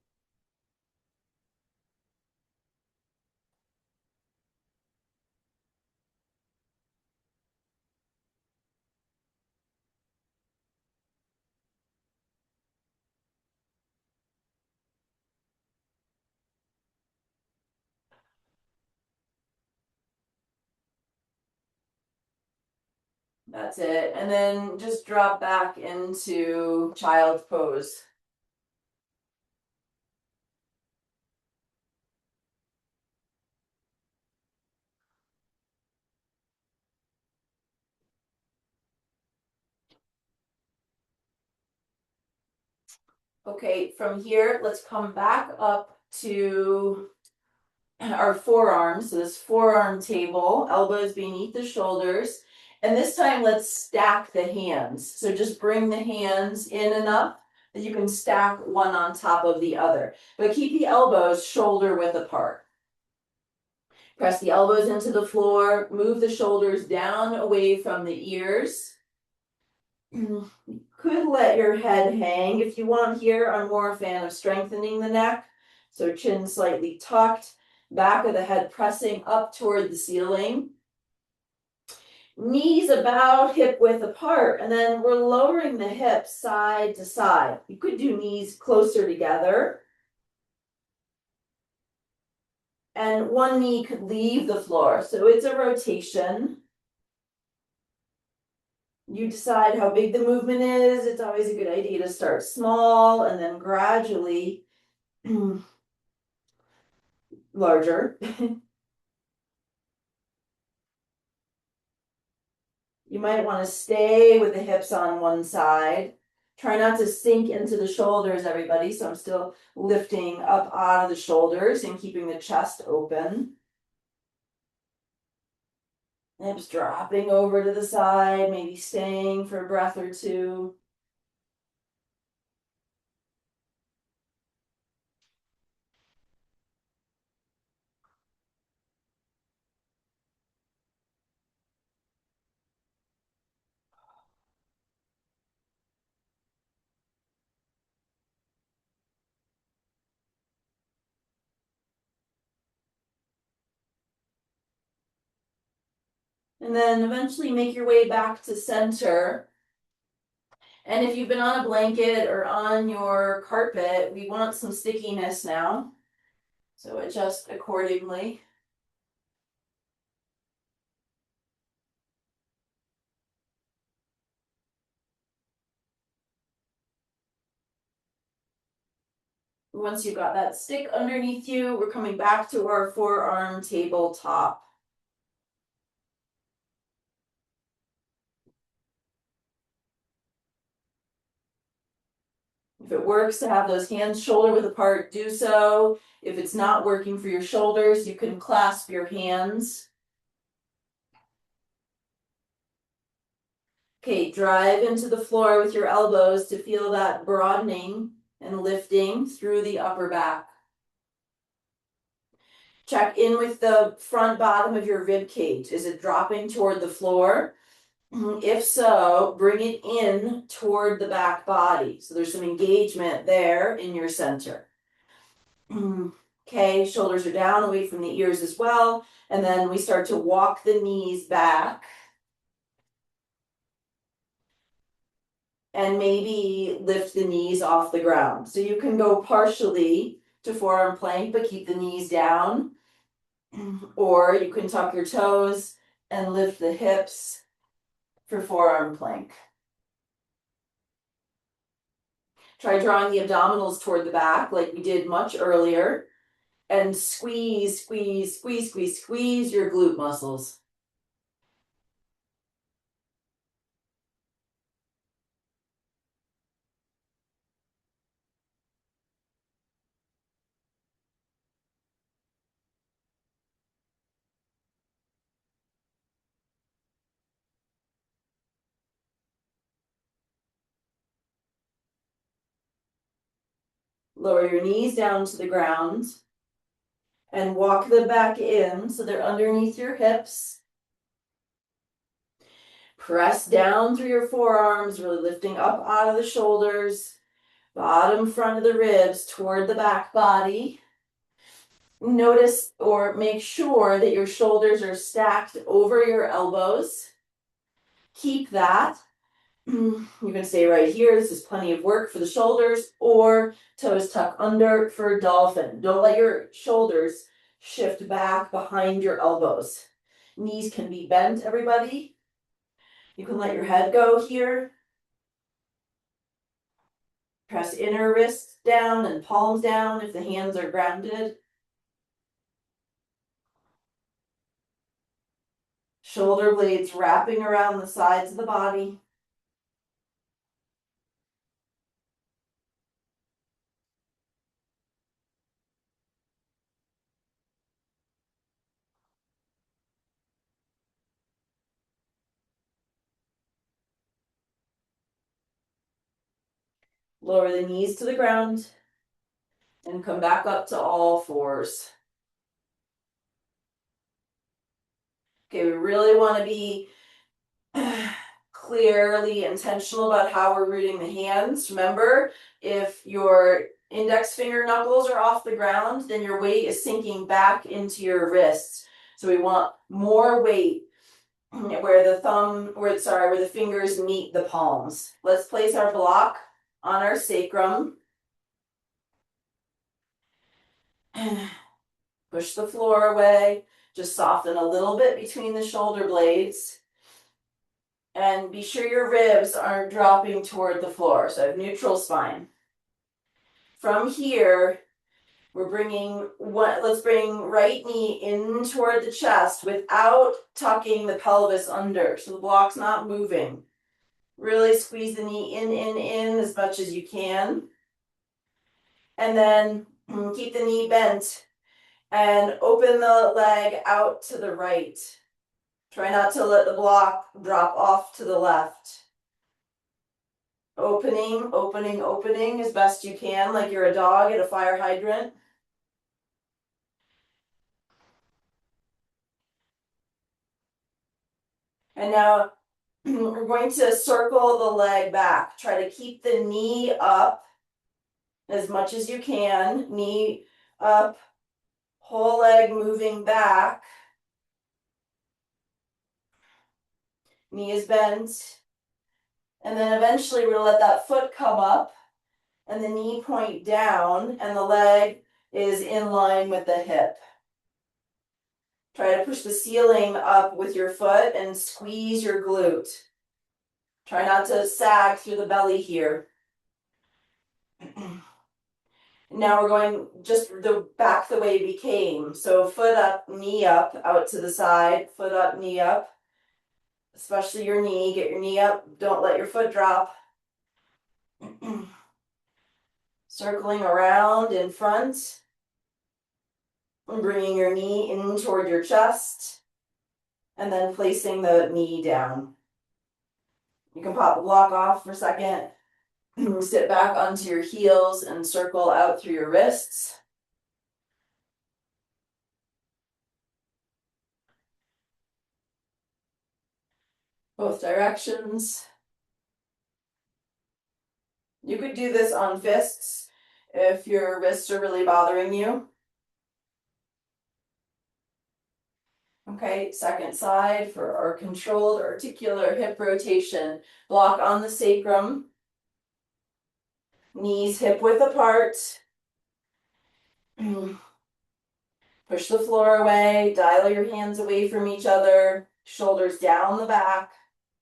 That's it. And then just drop back into child's pose. Okay, from here, let's come back up to our forearms. So this forearm table, elbows beneath the shoulders. And this time, let's stack the hands. So just bring the hands in enough that you can stack one on top of the other. But keep the elbows shoulder width apart. Press the elbows into the floor, move the shoulders down away from the ears. Could let your head hang if you want here. I'm more a fan of strengthening the neck. So chin slightly tucked, back of the head pressing up toward the ceiling. Knees about hip width apart, and then we're lowering the hips side to side. You could do knees closer together. And one knee could leave the floor. So it's a rotation. You decide how big the movement is. It's always a good idea to start small and then gradually larger. You might want to stay with the hips on one side. Try not to sink into the shoulders, everybody. So I'm still lifting up out of the shoulders and keeping the chest open. Hips dropping over to the side, maybe staying for a breath or two. And then eventually make your way back to center. And if you've been on a blanket or on your carpet, we want some stickiness now. So adjust accordingly. Once you've got that stick underneath you, we're coming back to our forearm tabletop. If it works to have those hands shoulder width apart, do so. If it's not working for your shoulders, you can clasp your hands. Okay, drive into the floor with your elbows to feel that broadening and lifting through the upper back. Check in with the front bottom of your rib cage. Is it dropping toward the floor? If so, bring it in toward the back body. So there's some engagement there in your center. Okay, shoulders are down, away from the ears as well. And then we start to walk the knees back. And maybe lift the knees off the ground. So you can go partially to forearm plank, but keep the knees down. Or you can tuck your toes and lift the hips for forearm plank. Try drawing the abdominals toward the back like we did much earlier. And squeeze, squeeze, squeeze, squeeze, squeeze your glute muscles. Lower your knees down to the ground and walk them back in so they're underneath your hips. Press down through your forearms, really lifting up out of the shoulders, bottom front of the ribs toward the back body. Notice or make sure that your shoulders are stacked over your elbows. Keep that. You can stay right here. This is plenty of work for the shoulders, or toes tuck under for dolphin. Don't let your shoulders shift back behind your elbows. Knees can be bent, everybody. You can let your head go here. Press inner wrists down and palms down if the hands are grounded. Shoulder blades wrapping around the sides of the body. Lower the knees to the ground and come back up to all fours. Okay, we really want to be clearly intentional about how we're rooting the hands. Remember, if your index finger knuckles are off the ground, then your weight is sinking back into your wrists. So we want more weight where the fingers meet the palms. Let's place our block on our sacrum. Push the floor away. Just soften a little bit between the shoulder blades. And be sure your ribs aren't dropping toward the floor. So I have neutral spine. From here, let's bring right knee in toward the chest without tucking the pelvis under. So the block's not moving. Really squeeze the knee in as much as you can. And then keep the knee bent and open the leg out to the right. Try not to let the block drop off to the left. Opening, opening, opening as best you can, like you're a dog at a fire hydrant. And now we're going to circle the leg back. Try to keep the knee up as much as you can. Knee up, whole leg moving back. knee is bent. And then eventually we're gonna let that foot come up and the knee point down and the leg is in line with the hip. Try to push the ceiling up with your foot and squeeze your glute. Try not to sag through the belly here. Now we're going just the back the way we came. So foot up, knee up, out to the side, foot up, knee up. Especially your knee, get your knee up, don't let your foot drop. Circling around in front. And bringing your knee in toward your chest. And then placing the knee down. You can pop the block off for a second. Sit back onto your heels and circle out through your wrists. Both directions. You could do this on fists if your wrists are really bothering you. Okay, second side for our controlled articular hip rotation. Block on the sacrum. Knees hip width apart. Push the floor away, dial your hands away from each other, shoulders down the back.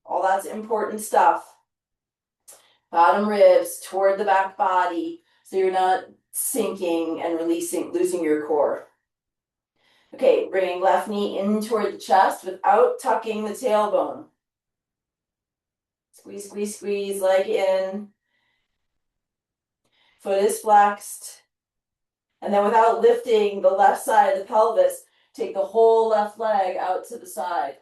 All that's important stuff. Bottom ribs toward the back body so you're not sinking and releasing, losing your core. Okay, bring left knee in toward the chest without tucking the tailbone. Squeeze, squeeze, squeeze, leg in. Foot is flexed. And then without lifting the left side of the pelvis, take the whole left leg out to the side.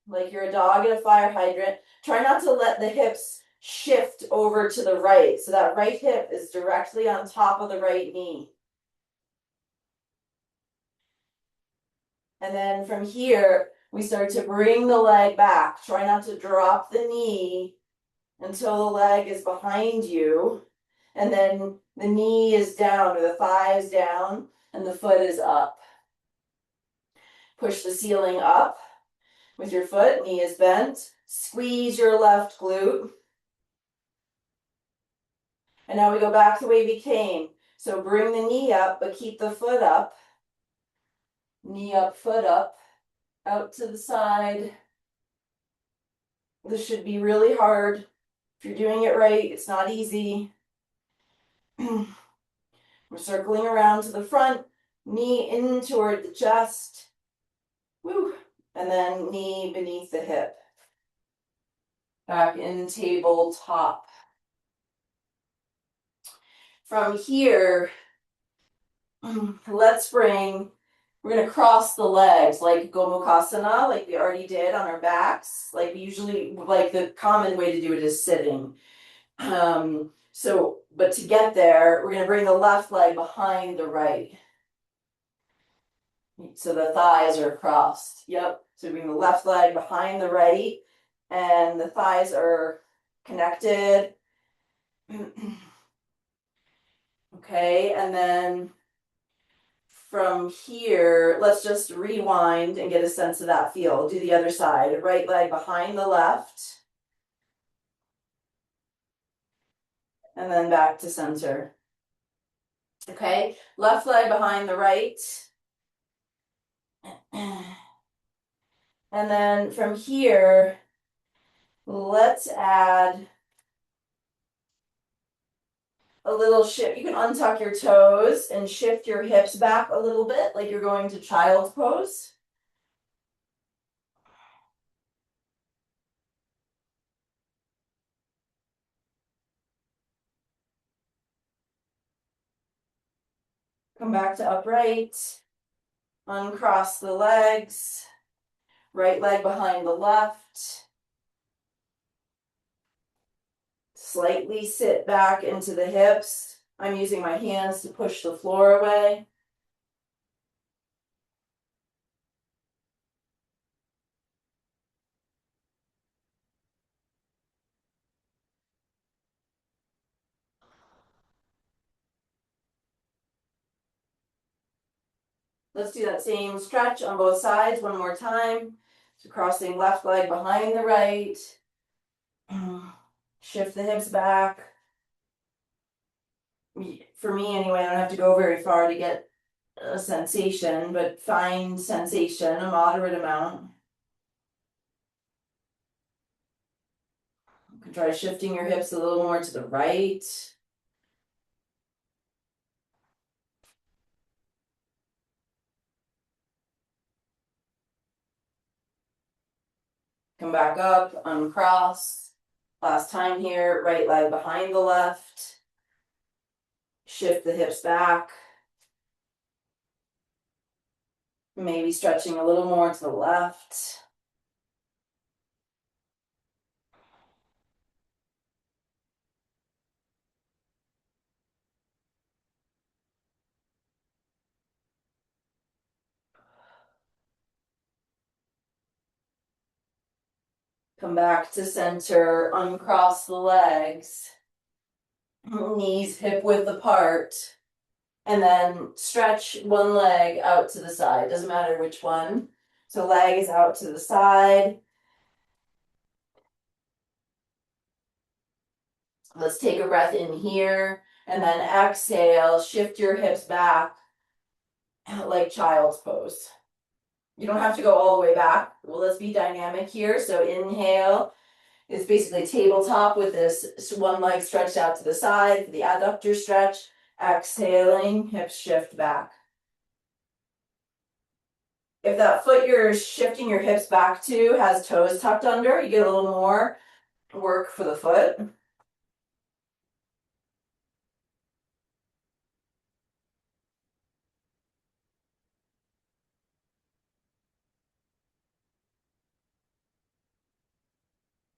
Like you're a dog in a fire hydrant. Try not to let the hips shift over to the right. So that right hip is directly on top of the right knee. And then from here, we start to bring the leg back. Try not to drop the knee until the leg is behind you. And then the knee is down or the thigh is down and the foot is up. Push the ceiling up with your foot, knee is bent. Squeeze your left glute. And now we go back the way we came. So bring the knee up, but keep the foot up. Knee up, foot up, out to the side. This should be really hard. If you're doing it right, it's not easy. We're circling around to the front, knee in toward the chest. Woo. And then knee beneath the hip. Back in tabletop. From here, let's bring, we're going to cross the legs like Gomukhasana, like we already did on our backs. Like we usually, like the common way to do it is sitting. But to get there, we're going to bring the left leg behind the right. So the thighs are crossed. Yep. So bring the left leg behind the right and the thighs are connected. Okay, and then from here, let's just rewind and get a sense of that feel. Do the other side. Right leg behind the left. And then back to center. Okay, left leg behind the right. And then from here, let's add a little shift. You can untuck your toes and shift your hips back a little bit, like you're going to child's pose. Come back to upright. Uncross the legs. Right leg behind the left. Slightly sit back into the hips. I'm using my hands to push the floor away. Let's do that same stretch on both sides one more time. So crossing left leg behind the right. Shift the hips back. For me anyway, I don't have to go very far to get a sensation, but find sensation, a moderate amount. You can try shifting your hips a little more to the right. Come back up, uncross. Last time here, right leg behind the left. Shift the hips back. Maybe stretching a little more to the left. Come back to center, uncross the legs. Knees hip width apart. And then stretch one leg out to the side, doesn't matter which one. So leg is out to the side. Let's take a breath in here and then exhale, shift your hips back like child's pose. You don't have to go all the way back. Well, let's be dynamic here. So inhale is basically tabletop with this one leg stretched out to the side for the adductor stretch. Exhaling, hips shift back. If that foot you're shifting your hips back to has toes tucked under, you get a little more work for the foot.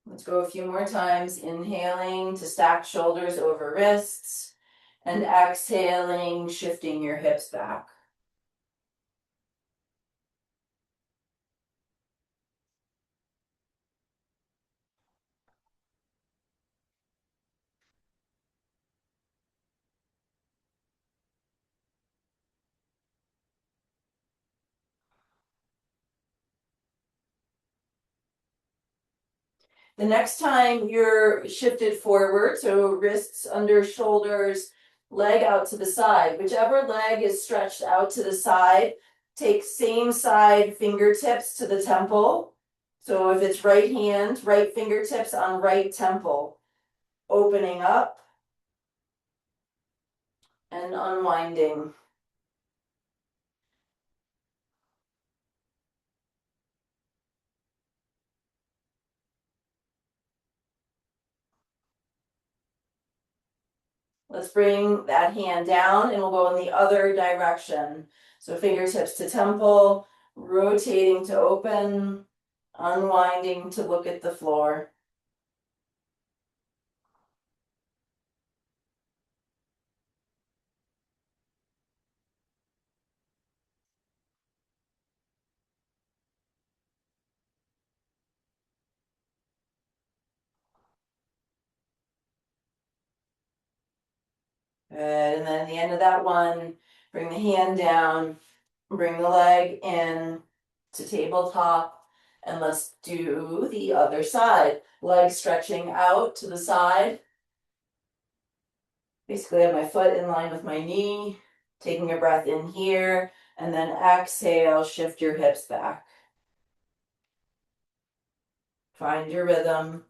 Let's go a few more times. Inhaling to stack shoulders over wrists and exhaling, shifting your hips back. The next time you're shifted forward, so wrists under shoulders, leg out to the side, whichever leg is stretched out to the side, take same side fingertips to the temple. So if it's right hand, right fingertips on right temple, opening up and unwinding. Let's bring that hand down and we'll go in the other direction. So fingertips to temple, rotating to open, unwinding to look at the floor. Good, and then at the end of that one, bring the hand down, bring the leg in to tabletop, and let's do the other side. Leg stretching out to the side. Basically, I have my foot in line with my knee, taking a breath in here, and then exhale, shift your hips back. Find your rhythm.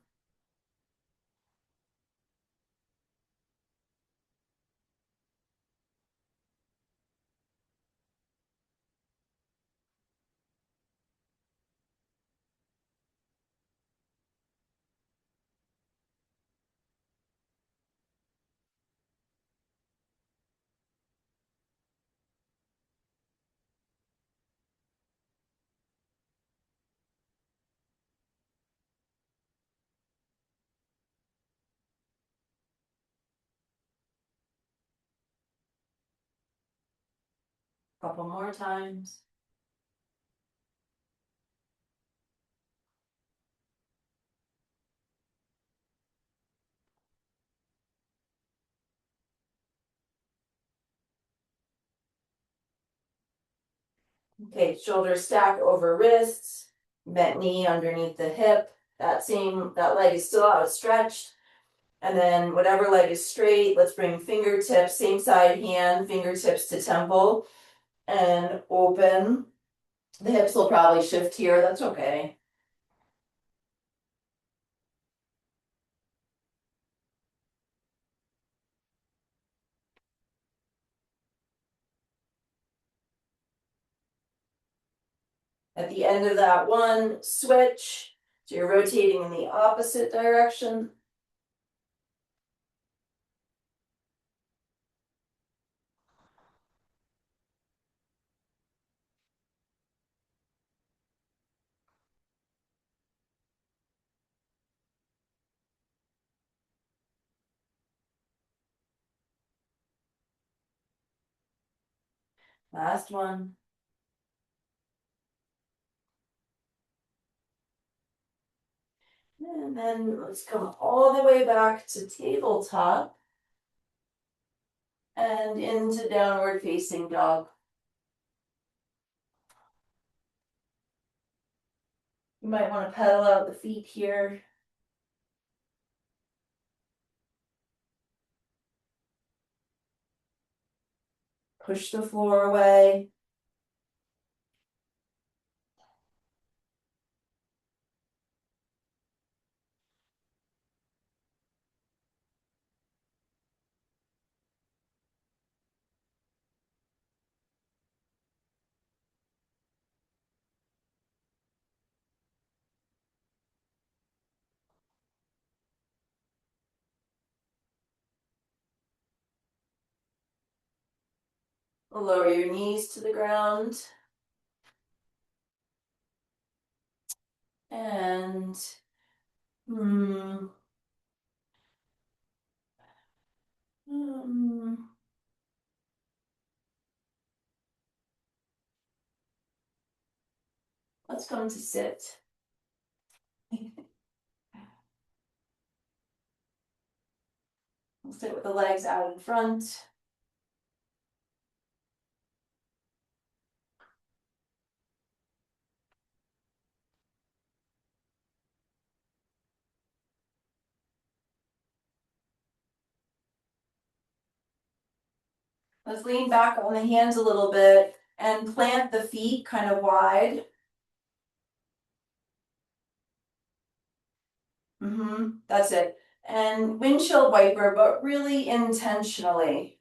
Couple more times. Okay, shoulders stack over wrists. Bent knee underneath the hip. That leg is still outstretched. And then whatever leg is straight, let's bring fingertips, same side hand, fingertips to temple and open. The hips will probably shift here, that's okay. At the end of that one, switch. So you're rotating in the opposite direction. Last one. And then let's come all the way back to tabletop and into downward facing dog. You might want to pedal out the feet here. Push the floor away. Lower your knees to the ground. And let's come to sit. We'll sit with the legs out in front. Let's lean back on the hands a little bit and plant the feet kind of wide. That's it. And windshield wiper, but really intentionally.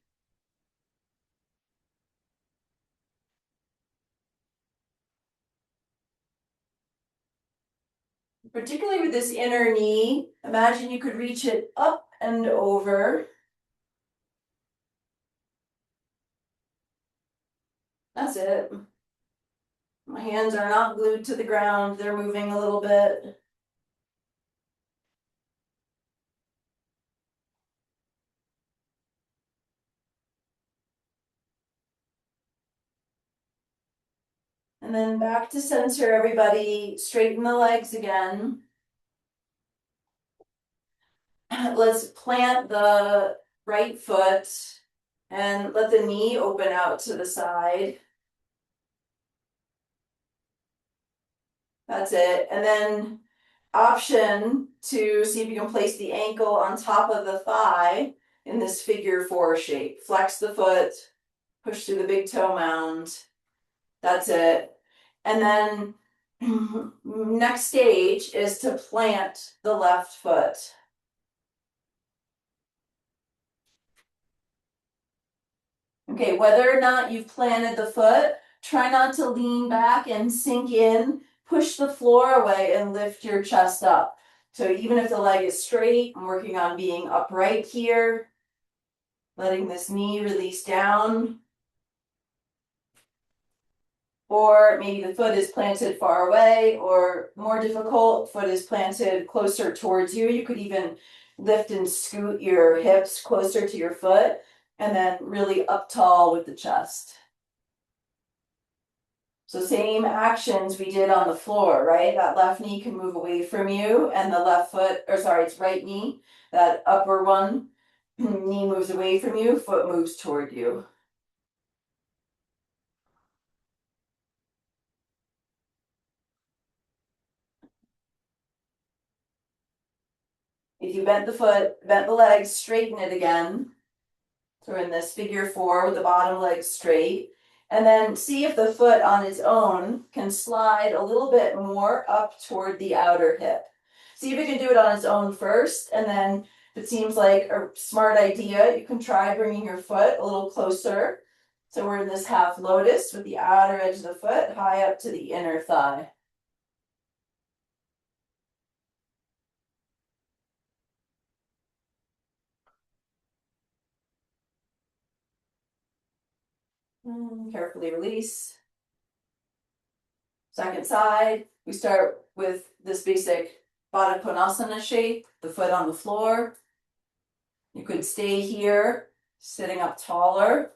Particularly with this inner knee, imagine you could reach it up and over. That's it. My hands are not glued to the ground, they're moving a little bit. And then back to center, everybody. Straighten the legs again. Let's plant the right foot and let the knee open out to the side. That's it. And then option to see if you can place the ankle on top of the thigh in this figure 4 shape. Flex the foot, push through the big toe mound. That's it. And then next stage is to plant the left foot. Okay, whether or not you've planted the foot, try not to lean back and sink in. Push the floor away and lift your chest up. So even if the leg is straight, I'm working on being upright here. Letting this knee release down. Or maybe the foot is planted far away, or more difficult, foot is planted closer towards you. You could even lift and scoot your hips closer to your foot, and then really up tall with the chest. So same actions we did on the floor, right? That left knee can move away from you, and the left foot, or sorry, it's right knee, that upper one, knee moves away from you, foot moves toward you. If you bent the foot, bent the leg, straighten it again. So we're in this figure 4 with the bottom leg straight. And then see if the foot on its own can slide a little bit more up toward the outer hip. See if it can do it on its own first, and then if it seems like a smart idea, you can try bringing your foot a little closer. So we're in this half lotus with the outer edge of the foot high up to the inner thigh. Carefully release. Second side, we start with this basic Baddha Konasana shape, the foot on the floor. You could stay here, sitting up taller,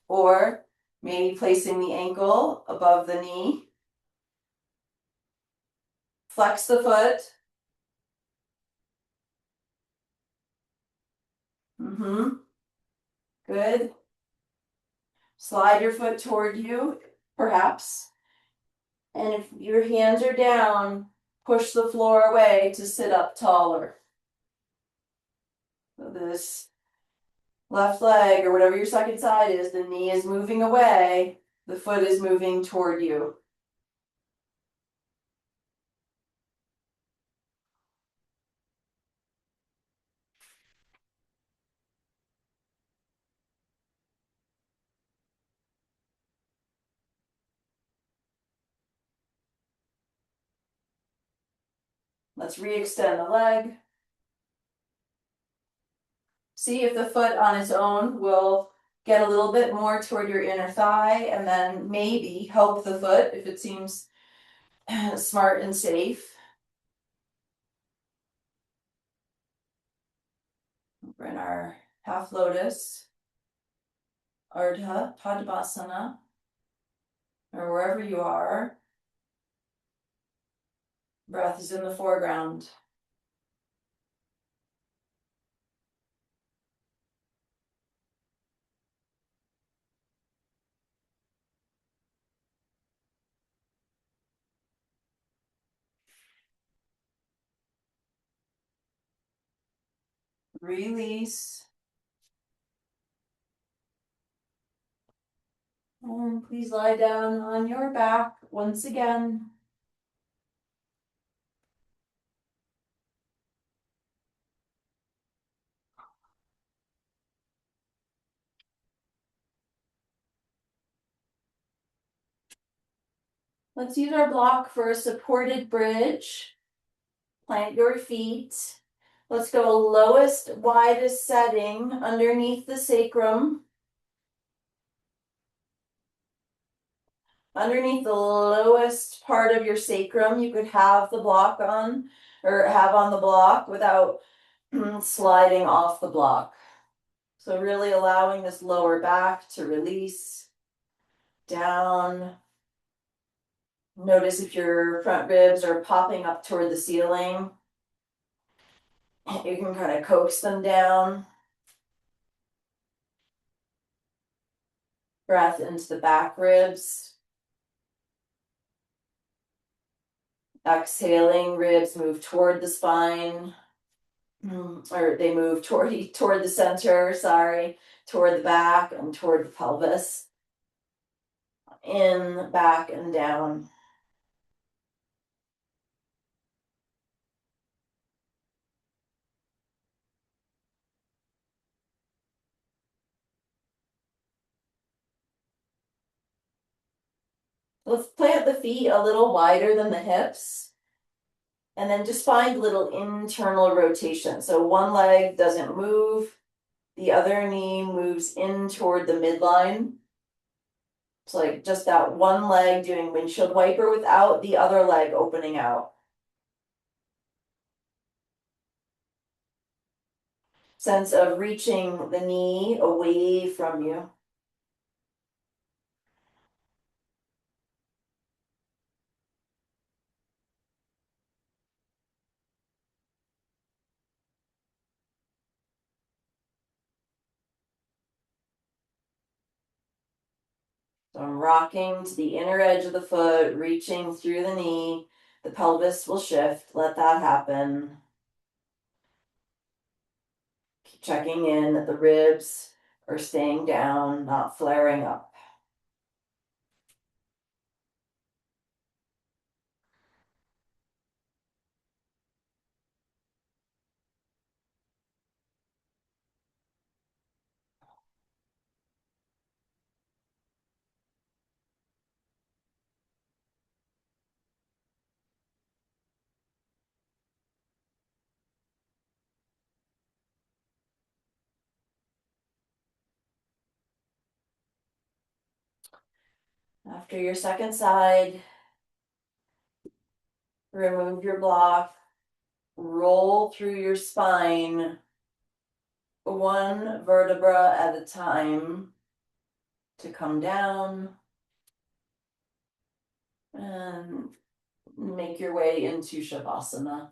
or maybe placing the ankle above the knee. Flex the foot. Good. Slide your foot toward you, perhaps. And if your hands are down, push the floor away to sit up taller. So this left leg, or whatever your second side is, the knee is moving away, the foot is moving toward you. Let's re-extend the leg. See if the foot on its own will get a little bit more toward your inner thigh, and then maybe help the foot if it seems smart and safe. We're in our half lotus, Ardha Padmasana, or wherever you are. Breath is in the foreground. Release. And please lie down on your back once again. Let's use our block for a supported bridge. Plant your feet. Let's go lowest, widest setting underneath the sacrum. Underneath the lowest part of your sacrum, you could have the block on, or have on the block without sliding off the block. So really allowing this lower back to release down. Notice if your front ribs are popping up toward the ceiling. You can kind of coax them down. Breath into the back ribs. Exhaling, ribs move toward the spine. Or they move toward the center, toward the back and toward the pelvis. In, back, and down. Let's plant the feet a little wider than the hips. And then just find little internal rotation. So one leg doesn't move, the other knee moves in toward the midline. It's like just that one leg doing windshield wiper without the other leg opening out. Sense of reaching the knee away from you. So I'm rocking to the inner edge of the foot, reaching through the knee. The pelvis will shift. Let that happen. checking in that the ribs are staying down, not flaring up. After your second side, remove your block, roll through your spine, one vertebra at a time to come down and make your way into Shavasana.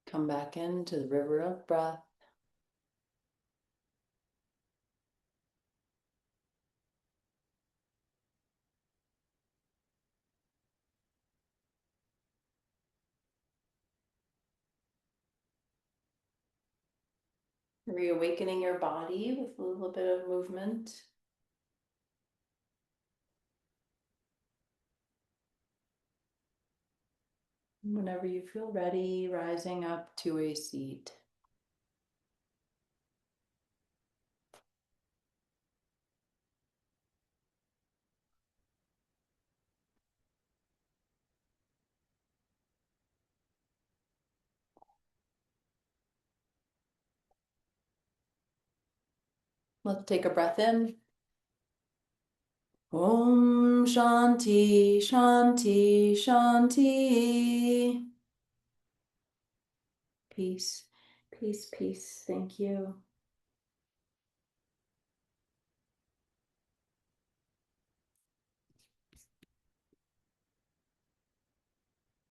Come back into the river of breath. Reawakening your body with a little bit of movement. Whenever you feel ready, rising up to a seat. Let's take a breath in. Om Shanti, Shanti, Shanti. Peace, peace, peace. Thank you.